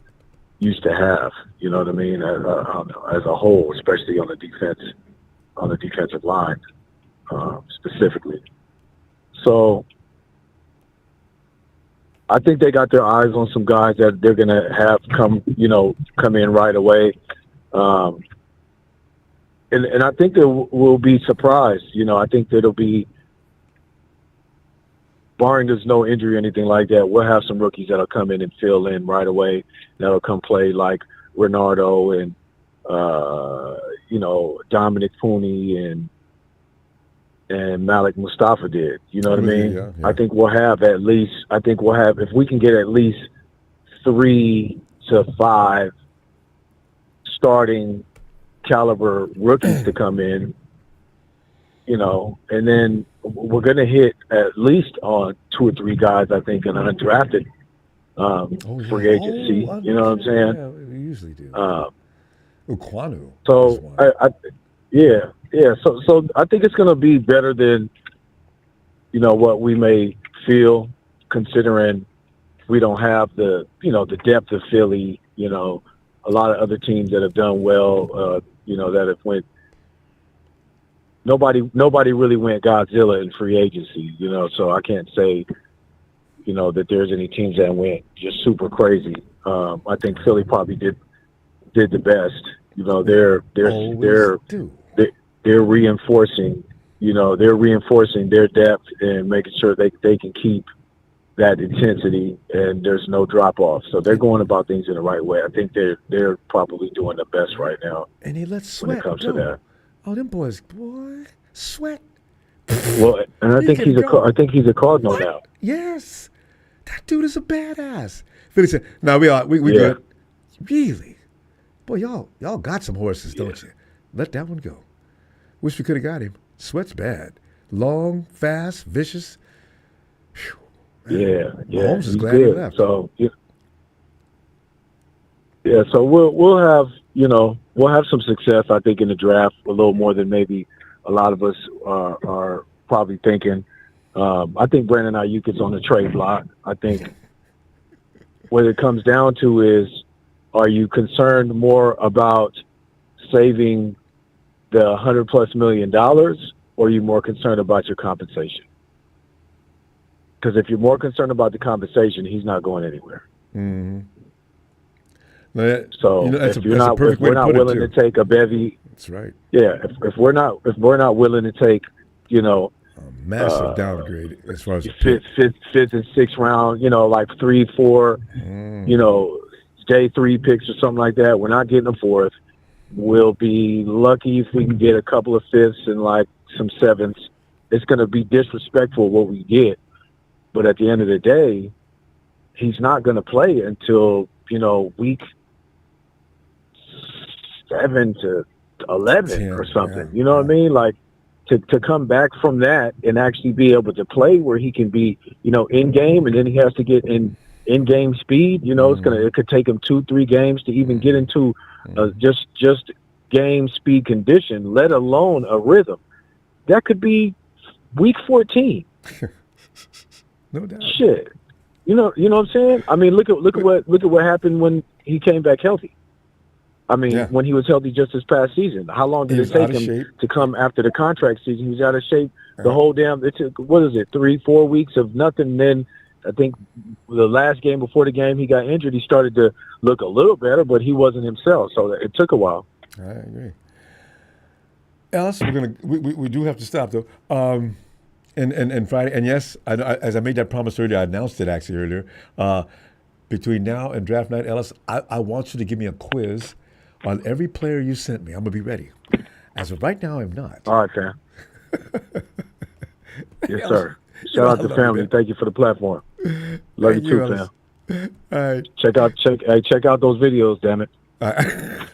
used to have, you know what I mean, as a whole, especially on the defensive line, specifically. So I think they got their eyes on some guys that they're going to have come in right away. And I think they will be surprised. I think that it'll be, barring there's no injury or anything like that, we'll have some rookies that'll come in and fill in right away. That'll come play like Renardo and, Dominic Pooney and Malik Mustafa did. You know what I mean? Yeah. I think we'll have if we can get at least 3 to 5 starting caliber rookies to come in, and then we're going to hit at least on 2 or 3 guys, I think, in undrafted free agency. You know what I'm saying? Yeah, we usually do. Uquanu. So So I think it's going to be better than what we may feel, considering we don't have the depth of Philly. A lot of other teams that have done well. That have went. Nobody really went Godzilla in free agency. So I can't say that there's any teams that went just super crazy. I think Philly probably did the best. They're reinforcing. They're reinforcing their depth and making sure they can keep that intensity and there's no drop off. So they're going about things in the right way. I think they're probably doing the best right now. And he lets Sweat when it comes to that. Oh, them boys, Sweat. Well, and I think he's a Cardinal what? now. Yes, that dude is a badass. Philly said, "No, we good." Really, boy, y'all got some horses, don't you? Let that one go. Wish we could have got him. Sweat's bad, long, fast, vicious. Whew. Yeah. Mahomes is glad good. he left. So so we'll have some success, I think, in the draft, a little more than maybe a lot of us are probably thinking. I think Brandon Aiyuk is on the trade block. I think what it comes down to is, are you concerned more about saving the $100+ million, or are you more concerned about your compensation? Because if you're more concerned about the compensation, he's not going anywhere. Mm-hmm. So if we're not willing to take a bevy, that's right. Yeah, if we're not willing to take, a massive downgrade as far as fifth and sixth round, like 3, 4, day 3 picks or something like that. We're not getting a fourth. We'll be lucky if we can get a couple of fifths and like some sevenths. It's going to be disrespectful what we get, but at the end of the day, he's not going to play until week 7 to 11 or something. Yeah. You know what I mean? Like to come back from that and actually be able to play where he can be, in game, and then he has to get in game speed. It could take him 2-3 games to even get into just game speed condition, let alone a rhythm. That could be week 14. No doubt. Shit. You know what I'm saying? I mean, look at what happened when he came back healthy. I mean, when he was healthy just this past season. How long did it take him to come after the contract season? He was out of shape the whole damn. It took 3-4 weeks of nothing. Then I think the last game before the game he got injured, he started to look a little better, but he wasn't himself. So it took a while. I agree. Ellis, we do have to stop though. And Friday, and yes, as I made that promise earlier, I announced it actually earlier. Between now and draft night, Ellis, I want you to give me a quiz on every player you sent me. I'm gonna be ready. As of right now, I'm not. All right, fam. Yes, sir. Shout out to family. Thank you for the platform. Love you too, fam. All right. Check out those videos, damn it. I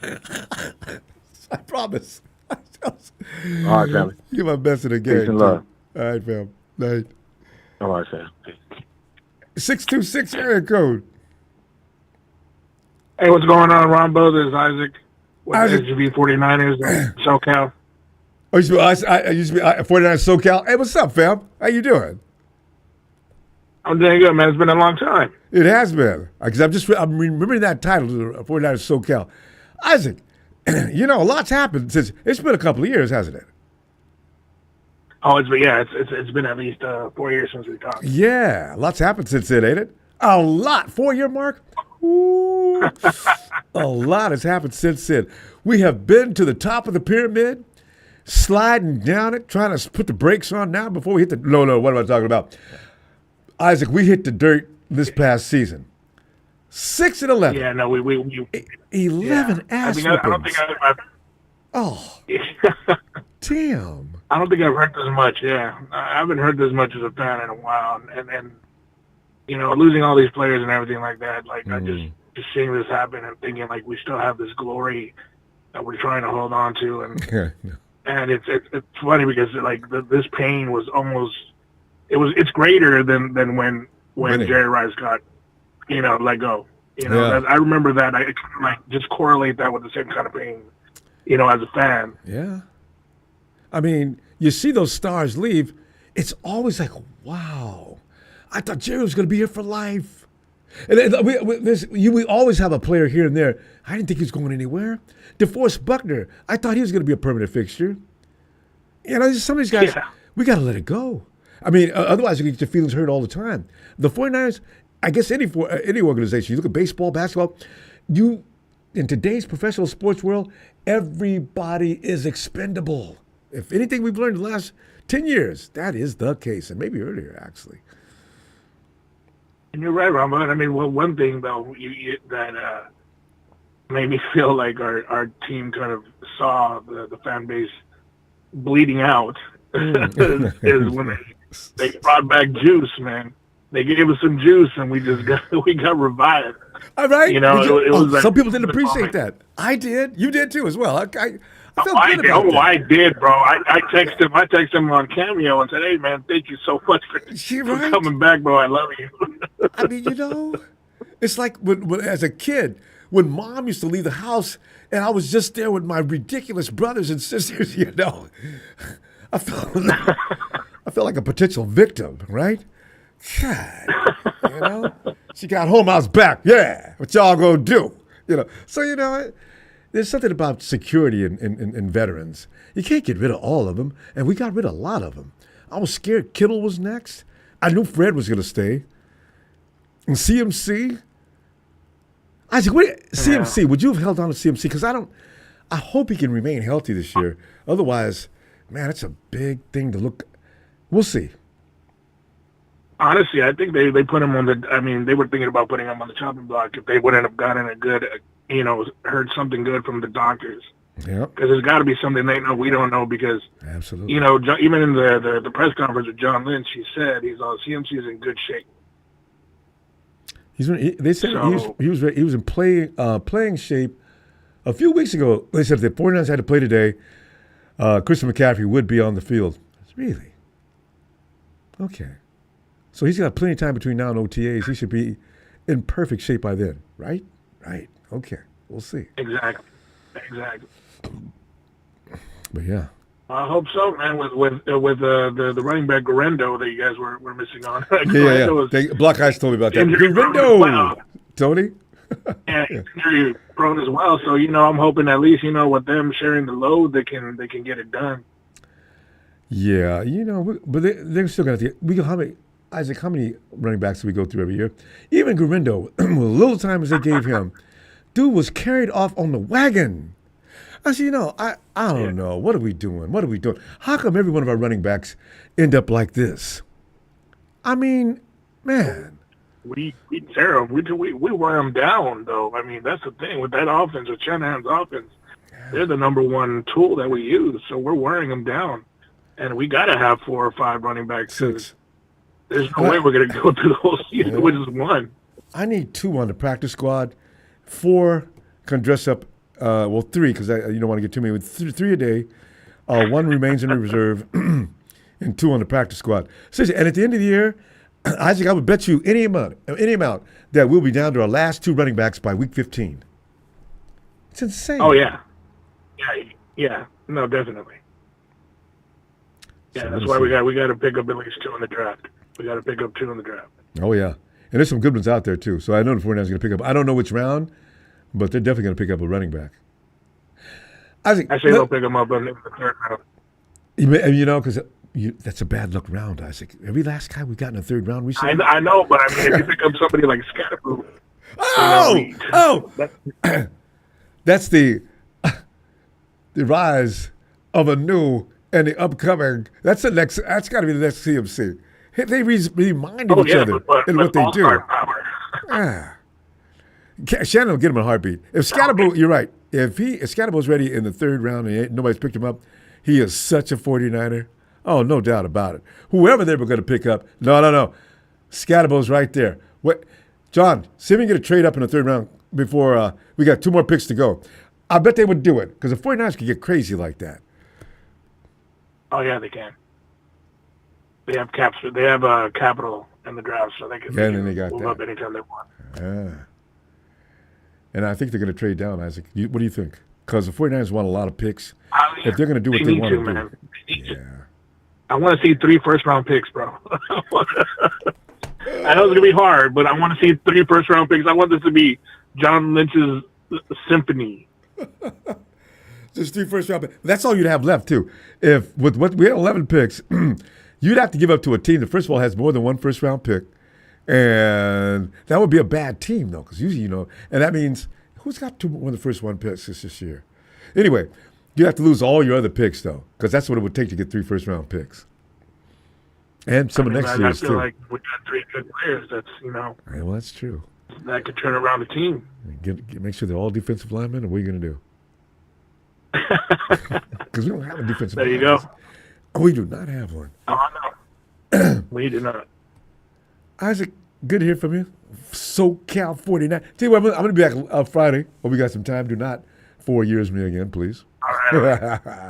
promise. All right, family. Give my best in the game. Peace and love. All right, fam. Night. All right, fam. 626 area code. Hey, what's going on, Ronbo? This is Isaac with Isaac. SGB 49ers and SoCal. I used to be 49 SoCal. Hey, what's up, fam? How you doing? I'm doing good, man. It's been a long time. It has been. Because I'm remembering that title, 49 SoCal. Isaac, a lot's happened since. It's been a couple of years, hasn't it? Oh, it's been at least 4 years since we talked. Yeah, lots happened since then, ain't it? A lot. 4-year mark? Ooh. A lot has happened since then. We have been to the top of the pyramid, sliding down it, trying to put the brakes on now before we hit the... No, what am I talking about? Isaac, we hit the dirt this past season. 6-11. Yeah, no, we 11 ass I don't think I've... Oh. Damn. I don't think I've heard this much, yeah. I haven't heard this much as a fan in a while. And losing all these players and everything like that, like I just seeing this happen and thinking like we still have this glory that we're trying to hold on to. And it's funny because like this pain was almost, it's greater than when Jerry Rice got, let go. I remember that. I like just correlate that with the same kind of pain, as a fan. Yeah. I mean, you see those stars leave, it's always like, wow, I thought Jerry was going to be here for life. And we always have a player here and there. I didn't think he was going anywhere. DeForest Buckner, I thought he was going to be a permanent fixture. Some of these guys, we got to let it go. I mean, otherwise you get your feelings hurt all the time. The 49ers, I guess any organization, you look at baseball, basketball, in today's professional sports world, everybody is expendable. If anything we've learned in the last 10 years, that is the case, and maybe earlier, actually. And you're right, Ronbo. I mean, one thing, though, that made me feel like our team kind of saw the fan base bleeding out is when they brought back juice, man. They gave us some juice, and we got revived. All right. It was like, some people didn't appreciate that. I did. You did, too, as well. I felt good about that. I did, bro. I texted him on Cameo and said, "Hey, man, thank you so much for coming back, bro. I love you." I mean, it's like when as a kid, when Mom used to leave the house and I was just there with my ridiculous brothers and sisters. I felt like a potential victim, right? God, She got home, I was back. Yeah, what y'all gonna do? So there's something about security in veterans. You can't get rid of all of them, and we got rid of a lot of them. I was scared Kittle was next. I knew Fred was gonna stay. And CMC. Isaac, CMC, would you have held on to CMC? Because I hope he can remain healthy this year. Otherwise, man, it's a big thing to look. We'll see. Honestly, I think they put him on they were thinking about putting him on the chopping block if they wouldn't have gotten a good, heard something good from the doctors. Yeah. Because there's got to be something they know we don't know because, absolutely. Even in the press conference with John Lynch, he said CMC is in good shape. They said he was in playing shape. A few weeks ago, they said if the 49ers had to play today, Christian McCaffrey would be on the field. Really? Okay. So he's got plenty of time between now and OTAs. He should be in perfect shape by then, right? Right. Okay. We'll see. Exactly. But yeah. I hope so, man. With the running back Ronbo that you guys were missing on. Yeah. Block Eyes told me about that. Ronbo, Tony. Yeah, injury prone as well. So I'm hoping at least with them sharing the load, they can get it done. Yeah, but they're still gonna have to. How many running backs do we go through every year? Even Ronbo, with little time as they gave him, dude was carried off on the wagon. I said, I don't know. What are we doing? How come every one of our running backs end up like this? I mean, man. We tear them. We wear them down, though. I mean, that's the thing. With that offense, with Shanahan's offense, they're the number one tool that we use. So we're wearing them down. And we got to have 4 or 5 running backs. 6. There's no way we're going to go through the whole season with just 1. I need 2 on the practice squad. 4 can dress up. 3, because you don't want to get too many. With 3 a day, 1 remains in the reserve, and 2 on the practice squad. Seriously, and at the end of the year, Isaac, I would bet you any amount that we'll be down to our last 2 running backs by week 15. It's insane. Oh yeah. No, definitely. Yeah, so that's why we got to pick up at least 2 in the draft. We got to pick up 2 in the draft. Oh yeah, and there's some good ones out there too. So I know the 49ers are going to pick up. I don't know which round, but they're definitely going to pick up a running back. I say they'll pick them up in the 3rd round. Because that's a bad luck round, Isaac. Every last guy we got in the 3rd round recently. I know, but I mean, if you pick up somebody like Scatterboo. That's the rise of a new and the upcoming. That's got to be the next CMC. They remind each other in what they do. Shannon will get him a heartbeat. If Scatterboo, you're right. If Scatterboo's ready in the 3rd round and nobody's picked him up, he is such a 49er. Oh, no doubt about it. Whoever they were going to pick up, no. Scatterboo's right there. John, see if we can get a trade up in the 3rd round before we got 2 more picks to go. I bet they would do it because the 49ers could get crazy like that. Oh, yeah, they can. They have capital in the draft, so they can move up anytime they want. And I think they're going to trade down, Isaac. What do you think? Because the 49ers want a lot of picks. If they're going to do what they want to do. Yeah. I want to see 3 first-round picks, bro. I know it's going to be hard, but I want to see 3 first-round picks. I want this to be John Lynch's symphony. Just 3 first-round picks. That's all you'd have left, too. If with what we had 11 picks, you'd have to give up to a team that, first of all, has more than 1 first-round pick. And that would be a bad team, though, because usually, and that means who's got one of the first 1 picks this year? Anyway, you have to lose all your other picks, though, because that's what it would take to get 3 first-round picks. And some of next year's, too. I feel like we got 3 good players that's, Yeah, well, that's true. That could turn around the team. Make sure they're all defensive linemen, or what are you going to do? Because we don't have a defensive lineman. There you go. We do not have one. Oh, no. We do not. Isaac, good to hear from you. SoCal 49. Tell you what, I'm going to be back Friday. Hope we got some time. Do not 4 years me again, please. All right.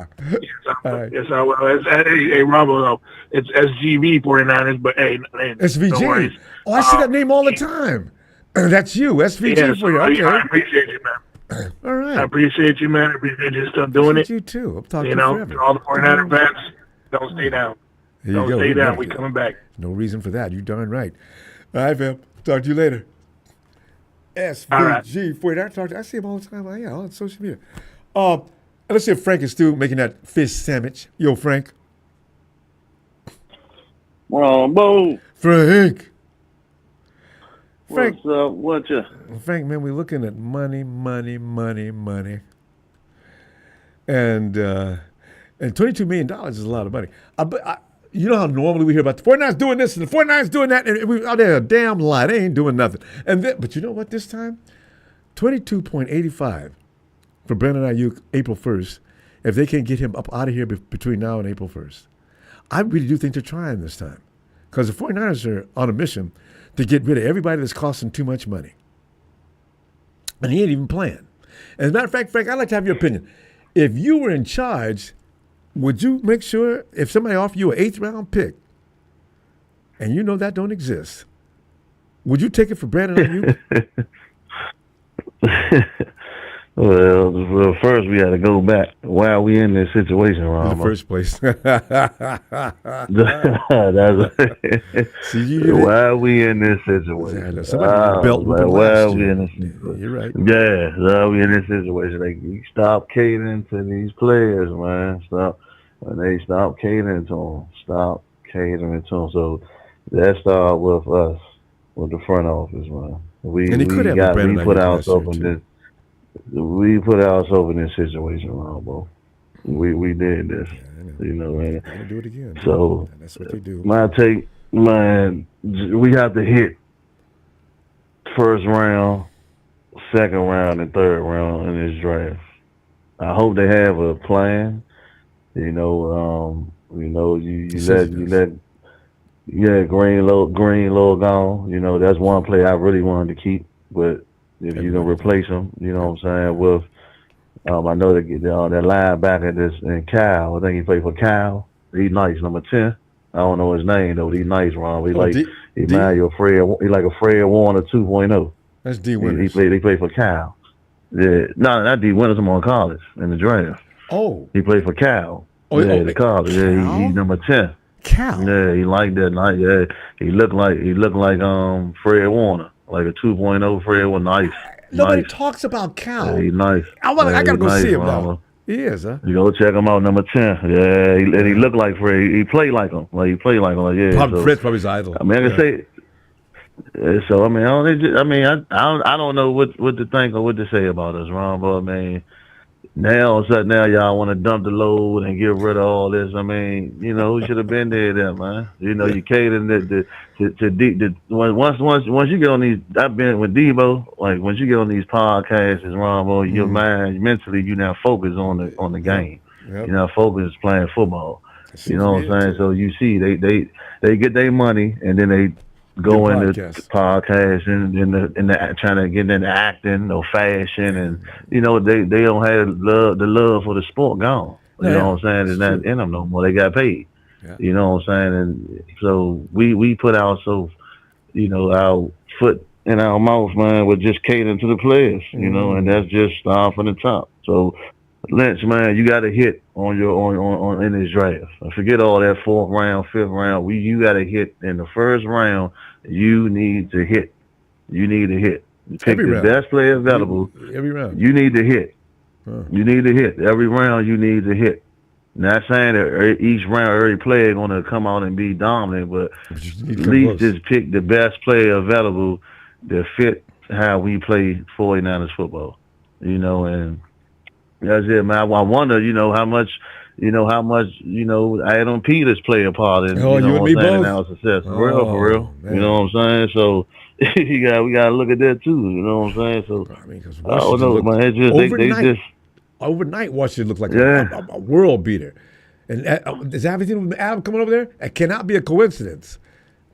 Yes, I will. Hey, Ronbo, though. It's SGV 49ers, but hey. SVG. No oh, I see that name all the time. That's you, SVG for you. Okay. I appreciate you, man. All right. I appreciate you, man. I appreciate you still doing it. You too. I'm talking to you forever. All the 49er fans, don't stay down. Don't stay down. We coming back. No reason for that. You darn right. All right, fam. Talk to you later. SVG 49. I see him all the time. Yeah, on social media. Let's see if Frank is still making that fish sandwich. Yo, Frank. Ronbo. Frank. What's up? What you? Frank, man, we're looking at money. And $22 million is a lot of money. You know how normally we hear about the 49ers doing this and the 49ers doing that, and we out there a damn lie. They ain't doing nothing. But you know what this time? 22.85 for Brandon Aiyuk April 1st, if they can't get him up out of here between now and April 1st. I really do think they're trying this time because the 49ers are on a mission to get rid of everybody that's costing too much money. And he ain't even playing. As a matter of fact, Frank, I'd like to have your opinion. If you were in charge, would you make sure if somebody offered you an 8th-round pick and you know that don't exist, would you take it for Brandon Aiyuk? Well, first we got to go back. Why are we in this situation, Ronbo? In the first place. Why are we in this situation? Somebody belt with why are we in this situation? You're right. Yeah, why are we in this situation? Like, stop catering to these players, man. When they stop catering to them, stop catering to them. So that started with us, with the front office, man. We put ourselves in this. We put ourselves in this situation, Ronbo. We did this, you know, man. Gotta do it again. So that's what they do. My take, man, we have to hit first round, second round, and third round in this draft. I hope they have a plan. You know, Green low gone. You know, that's one play I really wanted to keep, but. If you're going to replace him, you know what I'm saying, with, I know that linebacker and Cal, I think he played for Cal. He's nice, number 10. I don't know his name, though, but he's nice, Ron. He like a Fred Warner 2.0. That's D. Winters. He played for Cal. Yeah, no, not D. Winters, I'm on college in the draft. Oh. He played for Cal. The college. Yeah, he's number 10. Cal? Yeah, he liked that. Yeah, he looked like Fred Warner. Like a 2.0 Fred was nice. Nobody talks about Cal. Yeah, he's nice. I gotta go see him now. He is, huh? You go check him out, number 10. Yeah, and he looked like Fred. He played like him. Like yeah. Fred's probably his idol. I mean, I can say. So I mean, I don't know what to think or what to say about us, Ron. But I mean, now y'all want to dump the load and get rid of all this. I mean, you know, who should have been there, man? You know, you catering to once you get on these. I've been with Debo. Like once you get on these podcasts, Ron, your mind mentally you now focus on the game. Yep. You're not focused playing football. You know what I'm saying? So you see, they get their money and then they go into podcasts and trying to get into acting or fashion, and you know they don't have the love for the sport gone. You know what I'm saying? It's not in them no more. They got paid. Yeah. You know what I'm saying? And so we put ourselves, you know, our foot in our mouth, man, with just catering to the players. You know, and that's just starting from the top. So Lynch, man, you got to hit on in this draft. Forget all that 4th round, 5th round. You got to hit in the first round. You need to hit. You need to hit. Pick the best player available. Every round. You need to hit. You need to hit. Every round you need to hit. Not saying that each round every player going to come out and be dominant, but at least just pick the best player available that fit how we play 49ers football. You know, and that's it, man. I wonder, how much Adam Peters play a part in, in our success. For real. Man. You know what I'm saying? So we got to look at that too. You know what I'm saying? So I mean, because I don't know, man. It's just overnight, Washington looked like a world beater. And is everything with Adam coming over there? It cannot be a coincidence.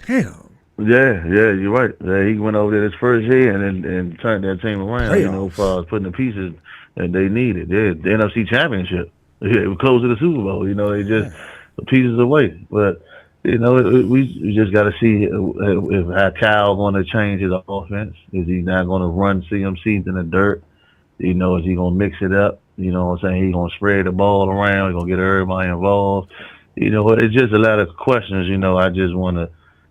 Damn. Yeah, you're right. Yeah, he went over there his first year and turned that team around. As far as putting the pieces that they needed. Yeah, the NFC Championship. Yeah, it was close to the Super Bowl. They just pieces away. But we just got to see if how Kyle going to change his offense. Is he not going to run CMC in the dirt? Is he going to mix it up? You know what I'm saying? He's going to spread the ball around. He's going to get everybody involved. It's just a lot of questions. I just want to,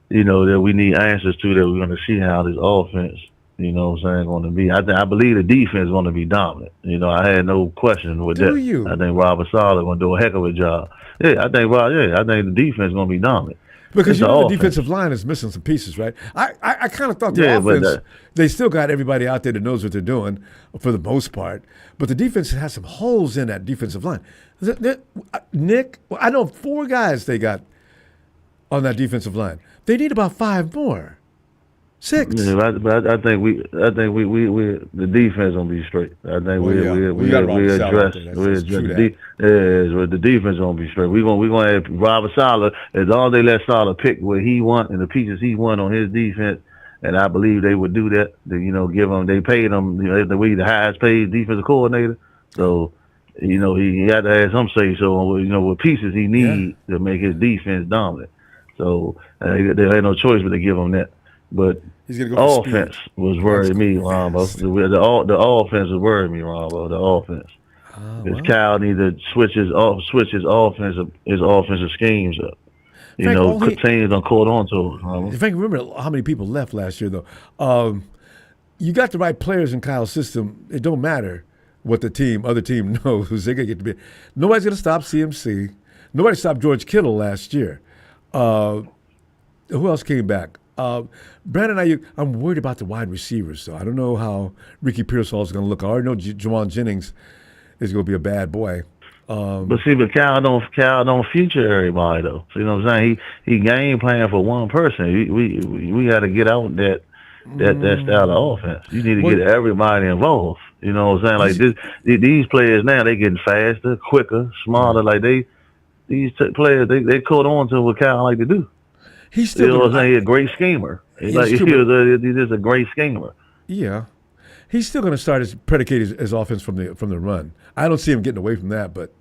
that we need answers to that we're going to see how this offense, You know what I'm saying? Going to be. I believe the defense is going to be dominant. You know, I had no question with that. I think Robert Saleh going to do a heck of a job. Yeah, I think the defense is going to be dominant. Because the defensive line is missing some pieces, right? I kind of thought the offense, they still got everybody out there that knows what they're doing for the most part, but the defense has some holes in that defensive line. Nick, I know 4 guys they got on that defensive line. They need about 5 more. 6. Yeah, but I think the defense gonna be straight. I think we address the defense gonna be straight. We gonna have Robert Saleh as long as they let Saleh pick what he want and the pieces he want on his defense, and I believe they would do that. Give him, they paid him. The highest paid defensive coordinator, so he had to have some say so. What pieces he needs to make his defense dominant. So there ain't no choice but to give him that. But offense was worrying me, Ronbo. The offense was worrying me, Ronbo. The offense. Because Cal needs to switch his offensive schemes up. Teams don't caught on to it. If I can remember how many people left last year, though, you got the right players in Kyle's system. It don't matter what the other team knows. They're gonna get to be. Nobody's gonna stop CMC. Nobody stopped George Kittle last year. Who else came back? Brandon Aiyuk, I'm worried about the wide receivers, so I don't know how Ricky Pearsall is going to look. I already know Juwan Jennings is going to be a bad boy. But Cal don't feature everybody though. So, you know what I'm saying? He game plan for one person. We got to get out that style of offense. You need to get everybody involved. You know what I'm saying? Like these players now, they getting faster, quicker, smarter. Like these players, they caught on to what Cal like to do. He's still, you know what I'm saying? He's a great schemer. He's just a great schemer. Yeah, he's still going to start predicate his offense from the run. I don't see him getting away from that, but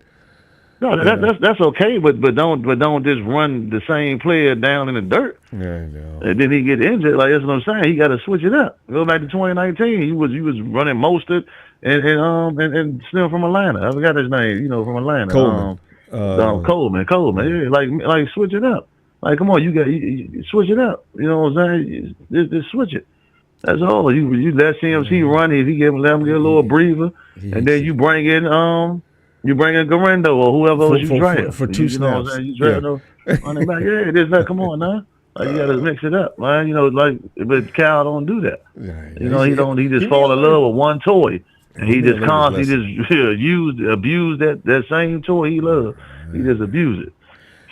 no, that's okay. But don't just run the same player down in the dirt. Yeah, I know. And then he get injured. Like that's what I'm saying. He got to switch it up. Go back to 2019. He was running Mostert and still from Atlanta. I forgot his name. From Atlanta. Coleman. Yeah, like switch it up. Like, come on, you switch it up. You know what I'm saying? Just switch it. That's all. You let CMC run. If he let him get a little breather, and then you bring in Garendo or whoever else you draft for 2 snaps. You draft running back. Yeah, there's not. Come on now. Like, you got to mix it up, man. But Cal don't do that. He just fall in love with one toy, and he just constantly abuse that same toy he loves. He just abuse it.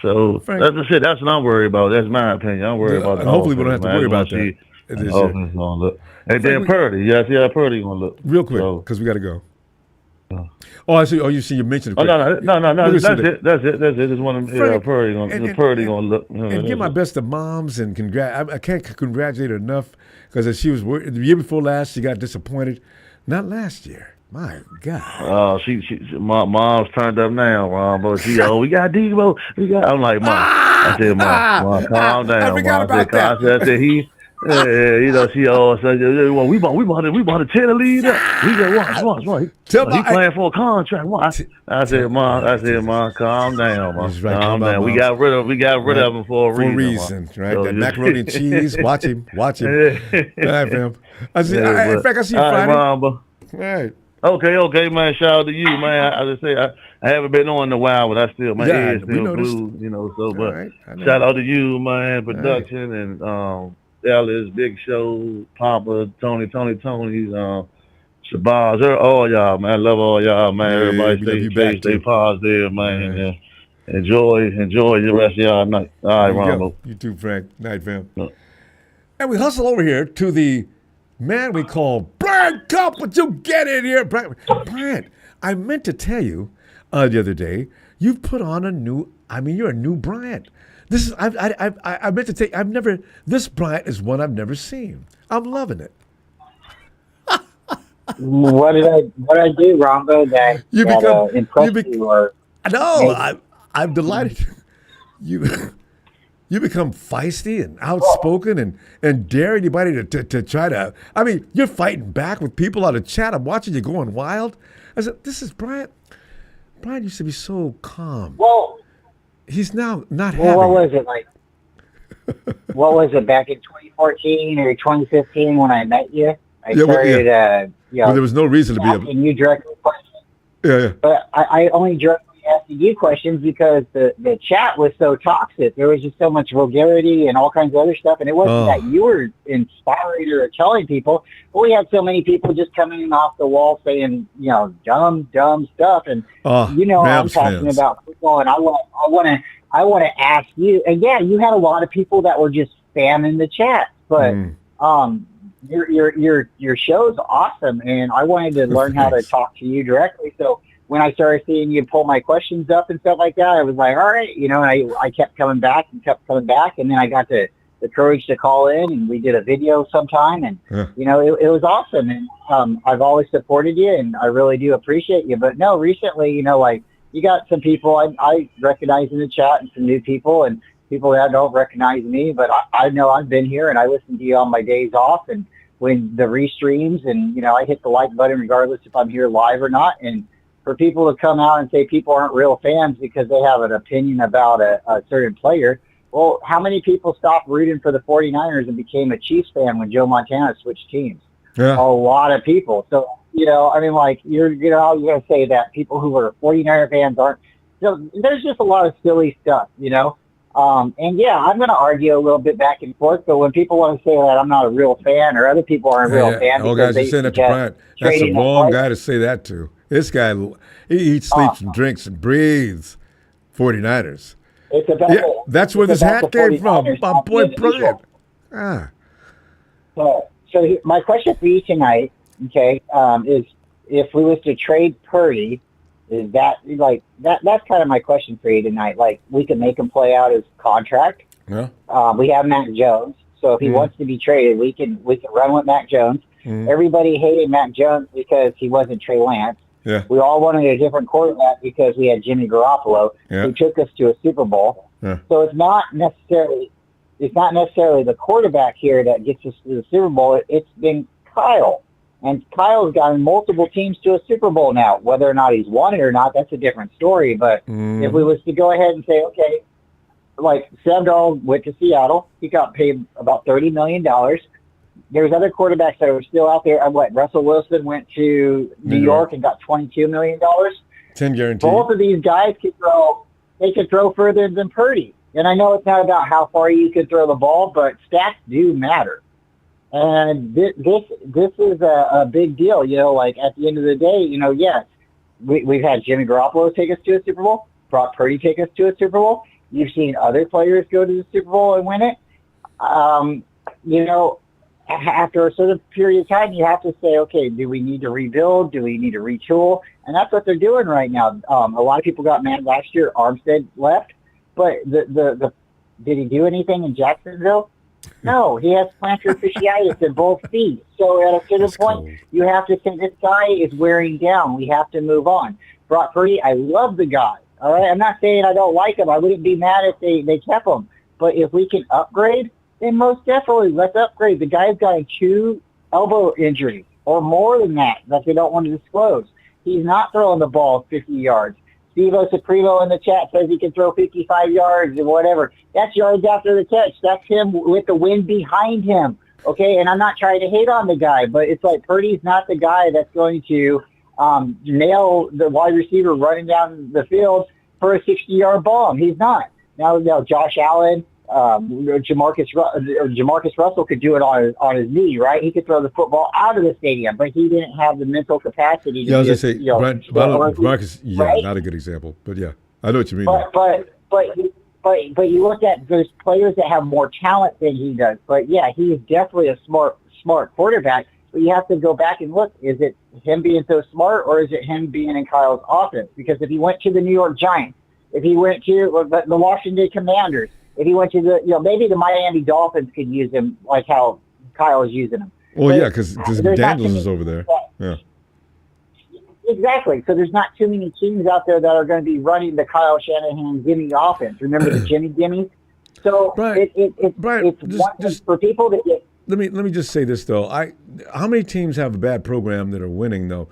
So that's the shit. That's what I'm worried about. That's my opinion. I'm worried about. And hopefully, we don't have to worry about that. Offense gonna look. And then Purdy. Yeah, see how Purdy gonna look. Real quick, because we got to go. I see. Oh, you mentioned it. No. That's it. Just want to Purdy gonna look. And give my best to moms and I can't congratulate her enough because she was worried. The year before last, she got disappointed. Not last year. My God. Oh, mom's turned up now, Ron. But we got Debo. I'm like, Mom. I said, Mom, calm down. I forgot about that. I said he. She always said, well, we about to tear the lead up. He said, watch. He playing for a contract. Watch. I said, Mom, calm down, Mom. Calm down. We got rid of him for a reason. Right? So, that macaroni and cheese. Watch him. All right, fam. I said, in fact, I see you Friday. All right. Okay, man. Shout out to you, man. I just say I haven't been on in a while, but I still my ears still glued, So, but shout out to you, man. Production and Dallas, Big Show, Papa, Tony, Shabazz, all y'all, man. I love all y'all, man. Everybody stay positive, man. Yeah. Enjoy the rest of y'all night. All right, Ronbo. You too, Frank. Night, fam. And we hustle over here to the man we call Brian Cup. Would you get in here? Brian, I meant to tell you the other day, you've put on you're a new Bryant. This is I meant to take. This Bryant is one I've never seen. I'm loving it. What did I do, Ronbo, that impressed you? Or I'm delighted. You become feisty and outspoken and dare anybody to try to. I mean, you're fighting back with people on the chat. I'm watching you going wild. I said, this is Bryant. Bryant used to be so calm. Well, he's now not happy. Well, what was it like? What was it back in 2014 or 2015 when I met you? I started, Well, there was no reason to be asking you directly questions. Yeah. But I only directly asking you questions because the chat was so toxic. There was just so much vulgarity and all kinds of other stuff. And it wasn't that you were inspiring or telling people, but we had so many people just coming in off the wall saying, dumb stuff. And, I'm talking about football, and I want to ask you. And, yeah, you had a lot of people that were just spamming the chat. But your show's awesome, and I wanted to learn how to talk to you directly. So when I started seeing you pull my questions up and stuff like that, I was like, all right, and I kept coming back, and then I got the courage to call in, and we did a video sometime, and it was awesome. And I've always supported you, and I really do appreciate you. But no, recently, you got some people I recognize in the chat, and some new people, and people that don't recognize me, but I know I've been here, and I listen to you on my days off, and when the restreams, and I hit the like button regardless if I'm here live or not. And for people to come out and say people aren't real fans because they have an opinion about a certain player, well, how many people stopped rooting for the 49ers and became a Chiefs fan when Joe Montana switched teams? Yeah. A lot of people. So, you're going to say that people who are 49er fans aren't. So there's just a lot of silly stuff, And yeah, I'm going to argue a little bit back and forth, but when people want to say that I'm not a real fan, or other people aren't a real fan, oh, guys, you're saying that to Brian. That's the wrong guy to say that to. This guy, he eats, sleeps, and drinks and breathes 49ers. It's about that's where this hat came from. My boy Brian. So my question for you tonight, okay, is if we was to trade Purdy, is that that's kind of my question for you tonight. Like, we can make him play out his contract. Yeah. We have Mac Jones, so if he wants to be traded, we can run with Mac Jones. Everybody hated Mac Jones because he wasn't Trey Lance. Yeah. We all wanted a different quarterback because we had Jimmy Garoppolo, who took us to a Super Bowl. Yeah. So it's not necessarily the quarterback here that gets us to the Super Bowl. It's been Kyle. And Kyle's gotten multiple teams to a Super Bowl now. Whether or not he's won it or not, that's a different story. But if we was to go ahead and say, okay, like Sam Darnold went to Seattle, he got paid about $30 million. There's other quarterbacks that are still out there. Russell Wilson went to New York and got $22 million. 10 guaranteed. Both of these guys could throw. They could throw further than Purdy. And I know it's not about how far you could throw the ball, but stats do matter. And this is a big deal. At the end of the day, yes, we've had Jimmy Garoppolo take us to a Super Bowl, Brock Purdy take us to a Super Bowl. You've seen other players go to the Super Bowl and win it. After a certain period of time, you have to say, okay, do we need to rebuild? Do we need to retool? And that's what they're doing right now. A lot of people got mad last year. Armstead left, but did he do anything in Jacksonville? No, he has plantar fasciitis in both feet. So at a certain point, you have to say this guy is wearing down. We have to move on. Brock Purdy, I love the guy. All right, I'm not saying I don't like him. I wouldn't be mad if they kept him. But if we can upgrade, then most definitely let's upgrade. The guy's got 2 elbow injuries or more than that they don't want to disclose. He's not throwing the ball 50 yards. Stevo Supremo in the chat says he can throw 55 yards and whatever. That's yards after the catch. That's him with the wind behind him. Okay, and I'm not trying to hate on the guy, but it's like Purdy's not the guy that's going to nail the wide receiver running down the field for a 60-yard bomb. He's not. Now Josh Allen, Jamarcus Russell could do it on his knee, right? He could throw the football out of the stadium, but he didn't have the mental capacity to. Yeah, I was going to say, Marcus, right? Not a good example, but yeah, I know what you mean. But you look at there's players that have more talent than he does. But yeah, he is definitely a smart quarterback. But you have to go back and look: is it him being so smart, or is it him being in Kyle's offense? Because if he went to the New York Giants, if he went to the Washington Commanders, if he went to maybe the Miami Dolphins could use him like how Kyle is using him. Well, yeah, because Daniels is over there. Yeah. Exactly. So there's not too many teams out there that are going to be running the Kyle Shanahan gimme offense. Remember the Jimmy Gimmies? So Brian, it's for people to get. Let me just say this though. How many teams have a bad program that are winning though?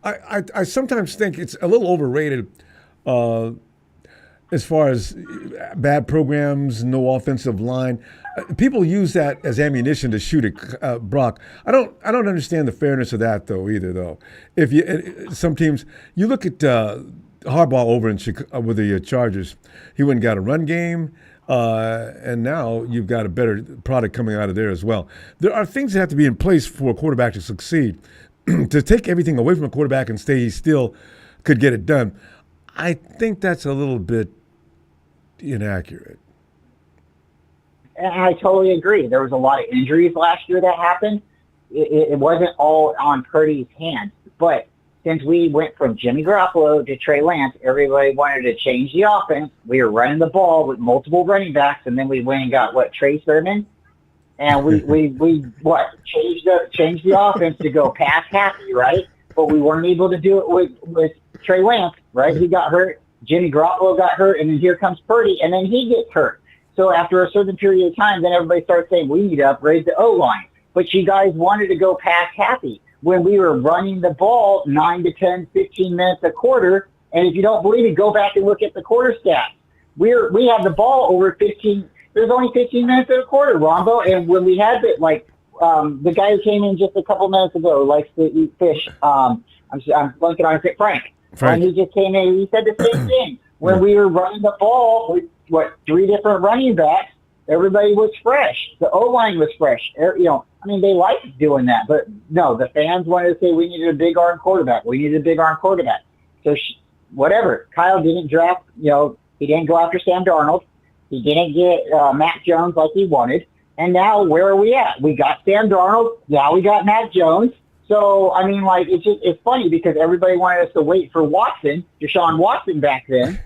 I sometimes think it's a little overrated. as far as bad programs, no offensive line. People use that as ammunition to shoot at Brock. I don't understand the fairness of that though either though. If you some teams, you look at Harbaugh over in Chicago, with the Chargers, he went and got a run game, and now you've got a better product coming out of there as well. There are things that have to be in place for a quarterback to succeed. To take everything away from a quarterback and say he still could get it done, I think that's a little bit inaccurate. And I totally agree. There was a lot of injuries last year that happened. It wasn't all on Purdy's hands. But since we went from Jimmy Garoppolo to Trey Lance, everybody wanted to change the offense. We were running the ball with multiple running backs, and then we went and got, Trey Sermon? And we changed the offense to go pass happy, right? But we weren't able to do it with Trey Lance, right? He got hurt. Jimmy Garoppolo got hurt, and then here comes Purdy, and then he gets hurt. So after a certain period of time, then everybody starts saying, we need to upgrade the O-line. But you guys wanted to go pass happy when we were running the ball 9 to 10, 15 minutes a quarter. And if you don't believe me, go back and look at the quarter stats. We have the ball over 15. There's only 15 minutes in a quarter, Ronbo. And when we had it, the guy who came in just a couple minutes ago likes to eat fish. I'm blanking on it, Frank. And he just came in. He said the same thing. When we were running the ball with, 3 different running backs, everybody was fresh. The O-line was fresh. They liked doing that. But, no, the fans wanted to say we needed a big-arm quarterback. We needed a big-arm quarterback. So, whatever. Kyle didn't draft, he didn't go after Sam Darnold. He didn't get Mac Jones like he wanted. And now where are we at? We got Sam Darnold. Now we got Mac Jones. So, it's funny because everybody wanted us to wait for Deshaun Watson back then,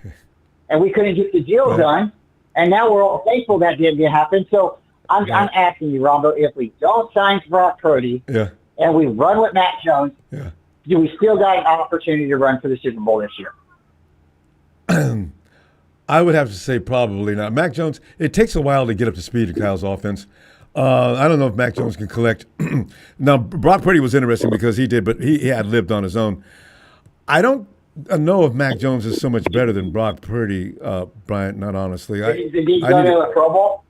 and we couldn't get the deal done. And now we're all thankful that didn't happen. So I'm asking you, Ronbo, if we don't sign Brock Purdy and we run with Mac Jones, do we still got an opportunity to run for the Super Bowl this year? I would have to say probably not. Mac Jones, it takes a while to get up to speed in Kyle's offense. I don't know if Mac Jones can collect. Now, Brock Purdy was interesting because he did, but he had lived on his own. I don't know if Mac Jones is so much better than Brock Purdy, Bryant, not honestly. Did he go to the Pro Bowl?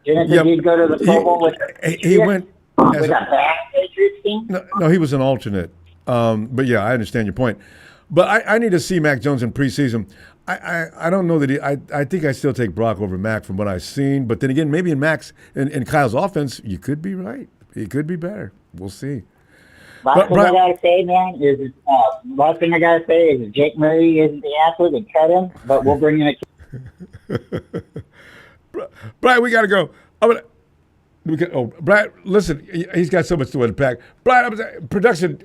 Didn't he go to the Pro Bowl with he went with a bad Patriots team? No, he was an alternate. But, yeah, I understand your point. But I need to see Mac Jones in preseason. I don't know that I think I still take Brock over Mac from what I've seen. But then again, maybe in Kyle's offense, you could be right. He could be better. We'll see. Last thing I gotta say, man, is Jake Murray isn't the answer. Then cut him. But we'll bring in a. Brian, we gotta go. Brian, listen, he's got so much to unpack. Brian, production.